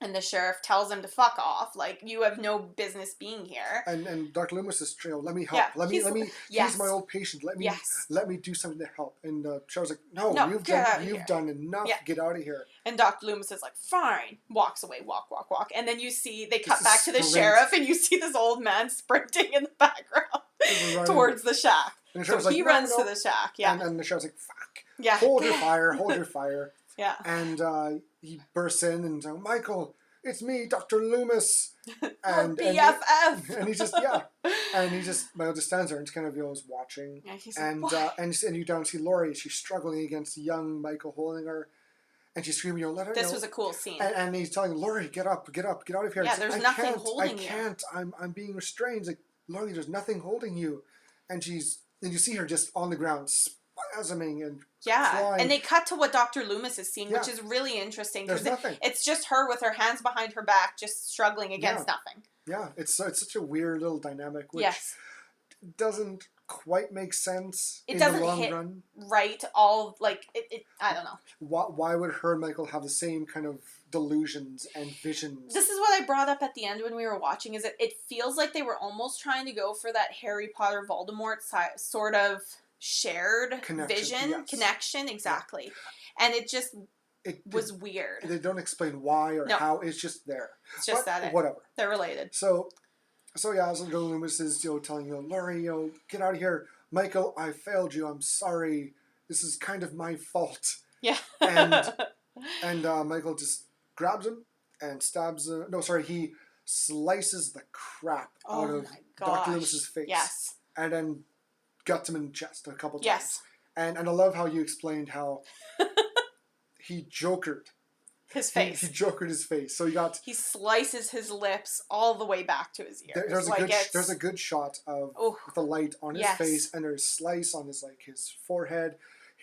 And the sheriff tells him to fuck off. Like, you have no business being here. And Dr. Loomis is, you know, let me help. Let me. He's my old patient. Let me do something to help. And the sheriff's like, no, you've done enough. Yeah. Get out of here. And Dr. Loomis is like, fine. Walks away. Walk. And then you see, they cut back to the sheriff, and you see this old man sprinting in the background towards the shack. And so he runs to the shack. Yeah. And the sheriff's like, fuck. Yeah. Hold your fire. Yeah. And he bursts in and says, Michael, it's me, Dr. Loomis. And BFF. And he just Michael just stands there and just kind of is watching. Yeah, he's and like, and you don't see Laurie. She's struggling against young Michael holding her, and she's screaming, let her. This was a cool scene. And he's telling Laurie, get up out of here. Yeah, there's nothing holding you. I can't. I'm being restrained. It's like, Laurie, there's nothing holding you. And you see her just on the ground spasming and flying. And they cut to what Dr. Loomis is seeing, which is really interesting. There's nothing. It's just her with her hands behind her back, just struggling against nothing. Yeah, it's such a weird little dynamic, which doesn't quite make sense in the long run. Right, all, like, it I don't know. Why would her and Michael have the same kind of delusions and visions? This is what I brought up at the end when we were watching, is it feels like they were almost trying to go for that Harry Potter Voldemort sort of shared connection, exactly. Yeah. And it was weird. They don't explain why or how. It's just there. It's just whatever. They're related. So as Dr. Loomis is telling Laurie, get out of here. Michael, I failed you. I'm sorry. This is kind of my fault. Yeah. and Michael just grabs him and stabs. He slices the crap out of Dr. Loomis's face. Yes. And then guts him in the chest a couple times. Yes. And I love how you explained how he jokered his face. He jokered his face. So he slices his lips all the way back to his ears. There's a good shot of the light on his face, and there's a slice on his forehead,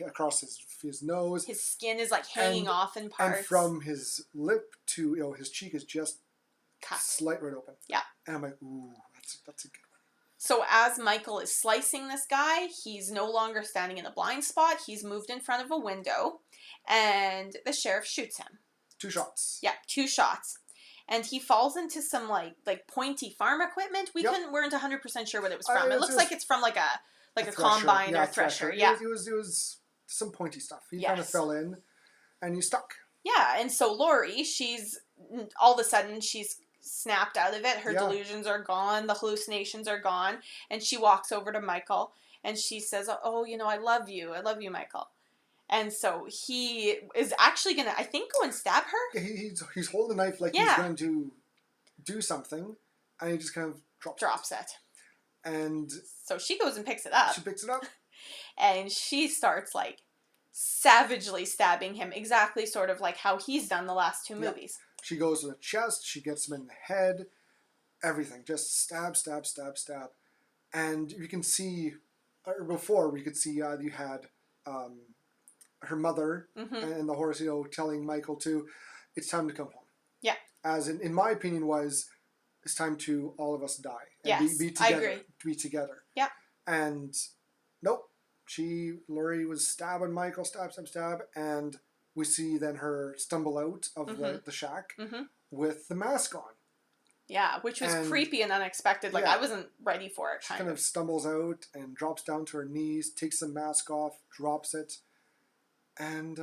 across his nose. His skin is hanging off in parts. And from his lip to his cheek is just cut, slight right open. Yeah. And I'm like, ooh, that's a good one. So as Michael is slicing this guy, he's no longer standing in a blind spot. He's moved in front of a window, and the sheriff shoots him. 2 shots. Yeah, 2 shots. And he falls into some like pointy farm equipment. We weren't 100% sure what it was from. It looks like it's from like a combine or a thresher. Yeah. It was some pointy stuff. He kind of fell in and he stuck. Yeah, and so Laurie, she's all of a sudden she's snapped out of it. Her delusions are gone, the hallucinations are gone, and she walks over to Michael and she says, "Oh, I love you. I love you, Michael." And so he is actually going to, I think, go and stab her. Yeah, he's holding the knife like he's going to do something, and he just kind of drops it. And so she goes and picks it up. She picks it up. And she starts, savagely stabbing him, exactly sort of like how he's done the last 2 movies. She goes to the chest, she gets him in the head, everything. Just stab, stab, stab, stab. And you can see, or before we could see you had her mother and the horse, telling Michael it's time to come home. Yeah. As in my opinion it's time to all of us die. And be together. I agree. To be together. Yeah. And nope. Laurie was stabbing Michael, stab, and we see then her stumble out of the shack with the mask on. Yeah, which was creepy and unexpected. Like, I wasn't ready for it, She kind of stumbles out and drops down to her knees, takes the mask off, drops it, and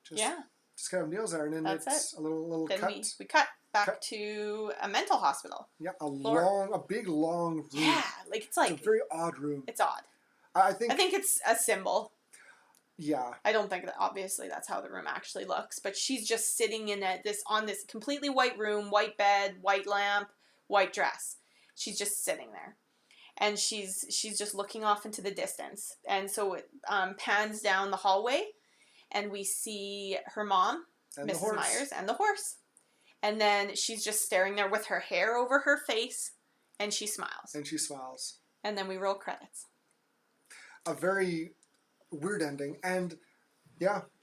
just kind of kneels there. And then it's a little then cut. We cut back to a mental hospital. Yeah, a big, long room. Yeah, like it's a very odd room. It's odd. I think it's a symbol. Yeah. I don't think that obviously that's how the room actually looks, but she's just sitting in this completely white room, white bed, white lamp, white dress. She's just sitting there. And she's just looking off into the distance. And so it pans down the hallway, and we see her mom, and Mrs. Myers, and the horse. And then she's just staring there with her hair over her face, and she smiles. And then we roll credits. A very weird ending, and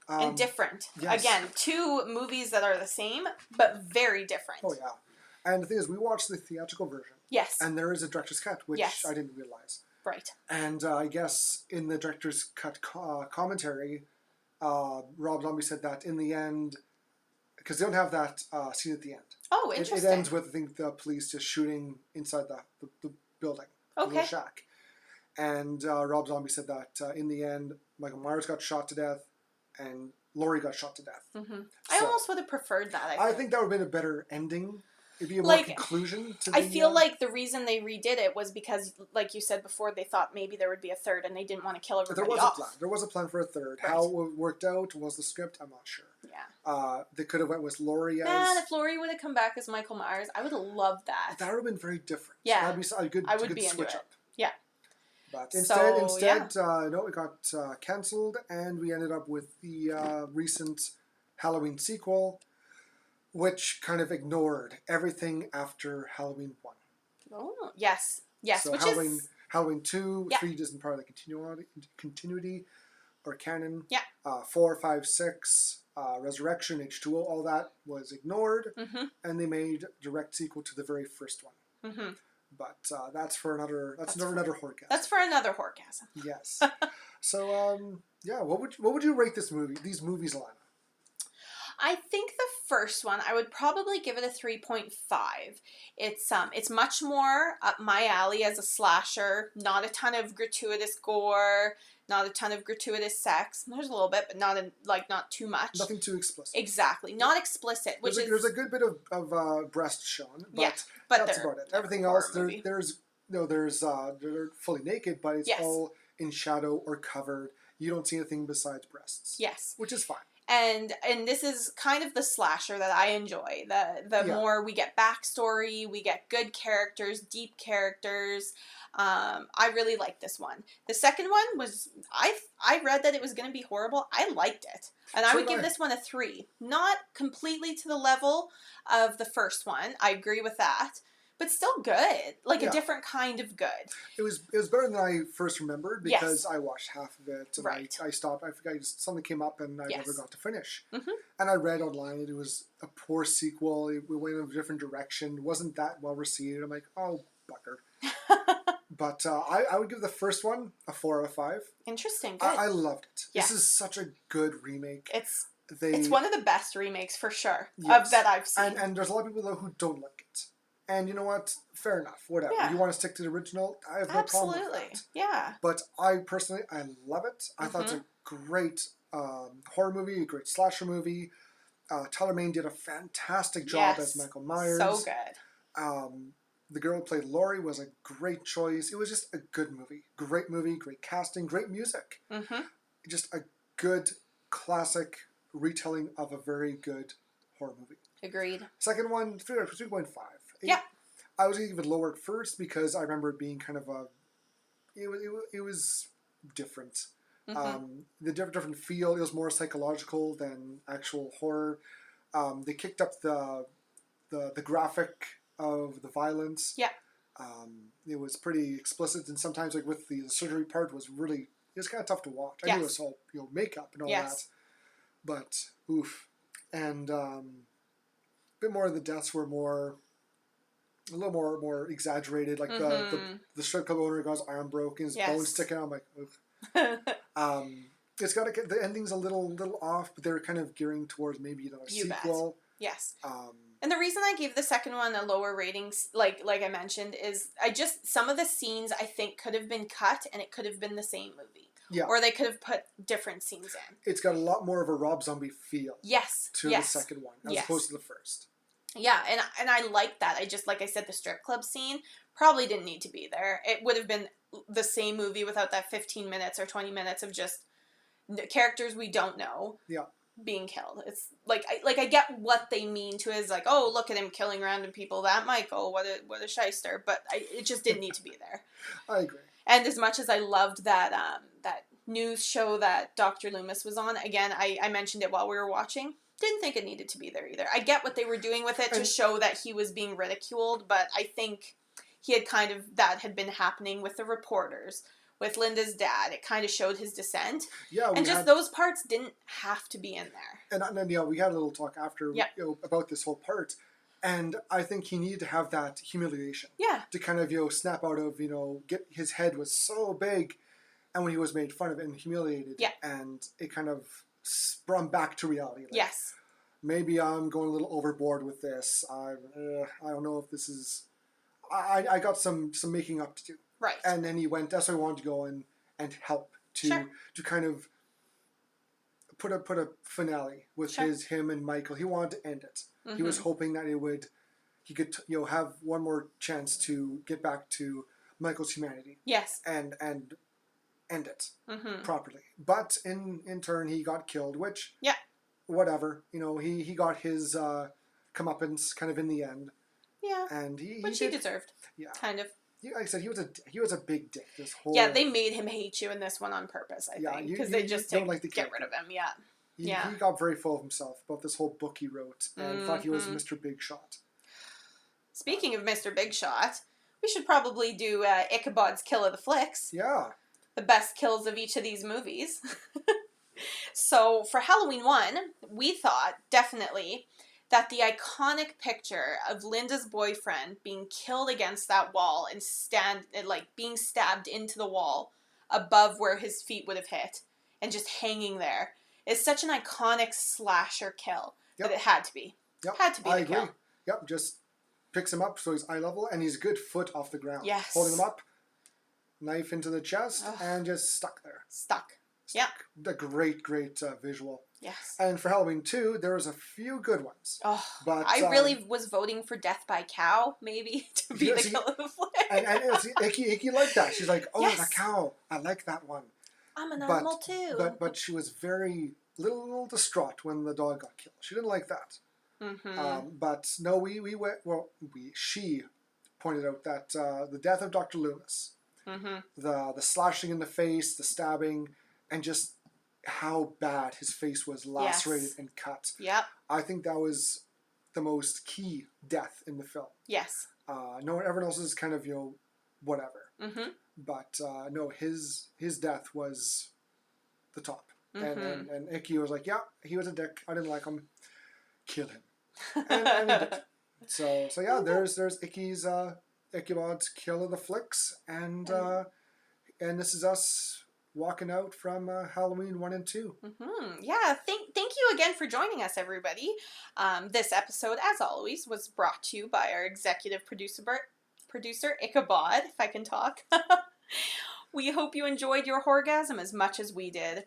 and different. Yes. Again, two movies that are the same, but very different. Oh, yeah. And the thing is, we watched the theatrical version. Yes. And there is a director's cut, which I didn't realize. Right. And I guess in the director's cut commentary, Rob Zombie said that in the end, because they don't have that scene at the end. Oh, interesting. It ends with, I think, the police just shooting inside the building, the little shack. And Rob Zombie said that in the end, Michael Myers got shot to death, and Laurie got shot to death. Mm-hmm. I almost would have preferred that. I think that would have been a better ending. It'd be a more conclusion to the... I feel like the reason they redid it was because, like you said before, they thought maybe there would be a third, and they didn't want to kill everybody off. There was a plan for a third. Right. How it worked out was the script, I'm not sure. Yeah. They could have went with Laurie as... Man, if Laurie would have come back as Michael Myers, I would have loved that. That would have been very different. Yeah. That'd be a good, I would be switch into it. up. Yeah. But instead, no, it got cancelled, and we ended up with the recent Halloween sequel, which kind of ignored everything after Halloween 1. Oh, yes. Yes, so which Halloween 2, 3 isn't part of the continuity or canon. Yeah. 4, 5, 6, Resurrection, H2O, all that was ignored, and they made direct sequel to the very first one. Mm-hmm. But that's for another. That's another Horr-gasm. That's for another Horr-gasm. Yes. So what would you rate this movie? These movies, Alana? I think the first one, I would probably give it a 3.5. It's much more up my alley as a slasher. Not a ton of gratuitous gore. Not a ton of gratuitous sex. There's a little bit, but not too much. Nothing too explicit. Exactly, not explicit. There's a good bit of breast shown. But that's about it. Everything else, they're fully naked, but it's all in shadow or covered. You don't see anything besides breasts. Yes, which is fine. And this is kind of the slasher that I enjoy. The more we get backstory, we get good characters, deep characters. I really like this one. The second one was, I read that it was going to be horrible. I liked it. And I would give this one a 3. Not completely to the level of the first one. I agree with that. But still good. Like a different kind of good. It was better than I first remembered because I watched half of it. And I stopped. I forgot something came up and I never got to finish. Mm-hmm. And I read online it was a poor sequel. It went in a different direction. It wasn't that well received. I'm like, oh, bucker. But I would give the first one a 4 out of 5. Interesting. Good. I loved it. Yeah. This is such a good remake. It's one of the best remakes for sure that I've seen. And there's a lot of people though who don't like it. And you know what? Fair enough. Whatever. Yeah. You want to stick to the original? I have no problem with that. Yeah. But I personally, I love it. I thought it's a great horror movie, a great slasher movie. Tyler Mane did a fantastic job as Michael Myers. So good. The girl who played Laurie was a great choice. It was just a good movie. Great movie, great casting, great music. Mm-hmm. Just a good, classic retelling of a very good horror movie. Agreed. Second one, 3.5. Yeah. I was going to give it lower at first because I remember it being kind of it was different. Mm-hmm. The different feel, it was more psychological than actual horror. They kicked up the graphic of the violence. Yeah. It was pretty explicit, and sometimes like with the surgery part was really, it was kind of tough to watch. I knew it was all makeup and all that, but oof. And a bit more of the deaths were a little more exaggerated, like the strip club owner got his arm broken, his bone sticking out. I'm like, ugh. It's got to, the ending's a little off, but they're kind of gearing towards maybe another sequel. Yes. And the reason I gave the second one a lower rating, like I mentioned, is some of the scenes I think could have been cut and it could have been the same movie. Yeah. Or they could have put different scenes in. It's got a lot more of a Rob Zombie feel. Yes. To the second one, as opposed to the first. Yeah, and I like that. Like I said, the strip club scene probably didn't need to be there. It would have been the same movie without that 15 minutes or 20 minutes of just characters we don't know. Yeah. Being killed. It's like I get what they mean to is like, oh, look at him killing random people. That Michael, what a shyster. But it just didn't need to be there. I agree. And as much as I loved that that news show that Dr. Loomis was on, again, I mentioned it while we were watching. Didn't think it needed to be there either. I get what they were doing with it to show that he was being ridiculed, but I think he had that had been happening with the reporters. With Linda's dad, it kind of showed his dissent. Yeah, and just those parts didn't have to be in there. And then we had a little talk after about this whole part, and I think he needed to have that humiliation. Yeah. To kind of snap out of get his head was so big, and when he was made fun of and humiliated, and it kind of sprung back to reality. Like, yes. Maybe I'm going a little overboard with this. I don't know if this is. I got some making up to do. Right. And then he went, that's why I wanted to go and help to kind of put a finale with him and Michael. He wanted to end it. Mm-hmm. He was hoping that he could have one more chance to get back to Michael's humanity. Yes. And end it properly. But in turn he got killed, which whatever. He got his comeuppance kind of in the end. Yeah. And he deserved. Yeah. Kind of. Yeah, like I said, he was a big dick. This whole they made him hate you in this one on purpose. I think because they just don't like get rid of him. Yeah, he got very full of himself about this whole book he wrote and thought he was Mr. Big Shot. Speaking of Mr. Big Shot, we should probably do Ichabod's Kill of the Flicks. Yeah, the best kills of each of these movies. So for Halloween 1, we thought definitely that the iconic picture of Linda's boyfriend being killed against that wall and being stabbed into the wall above where his feet would have hit and just hanging there is such an iconic slasher kill that it had to be. Yep. Had to be. I agree. Kill. Yep, just picks him up so he's eye level and he's a good foot off the ground. Yes. Holding him up, knife into the chest, and just stuck there. Stuck. Yeah. A great visual. Yes. And for Halloween 2, there was a few good ones. Oh, but I really was voting for Death by Cow, maybe, to be the kill of the flick. And Icky liked that. She's like, oh, the cow. I like that one. I'm an animal too. But she was very little distraught when the dog got killed. She didn't like that. Mm-hmm. But no, she pointed out that the death of Dr. Loomis, the slashing in the face, the stabbing, and just how bad his face was lacerated and cut. Yep. I think that was the most key death in the film. Yes. No, everyone else is kind of, whatever. Mm-hmm. But no, his death was the top. Mm-hmm. And Icky was like, yeah, he was a dick. I didn't like him. Kill him. And he did. So yeah, there's Icky's Ichabod's Kill of the Flicks, and this is us walking out from Halloween 1 and 2. Mm-hmm. Yeah, thank you again for joining us, everybody. This episode, as always, was brought to you by our executive producer Ichabod, if I can talk. We hope you enjoyed your Horr-gasm as much as we did.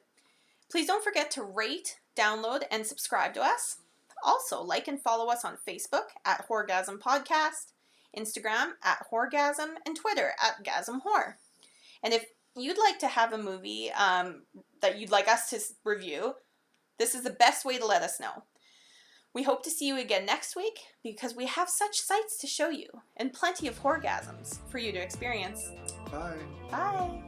Please don't forget to rate, download, and subscribe to us. Also, like and follow us on Facebook at Horr-gasm Podcast, Instagram at Horr-gasm, and Twitter at GasmHorror. And if you'd like to have a movie that you'd like us to review, this is the best way to let us know. We hope to see you again next week because we have such sights to show you and plenty of Horr-gasms for you to experience. Bye. Bye.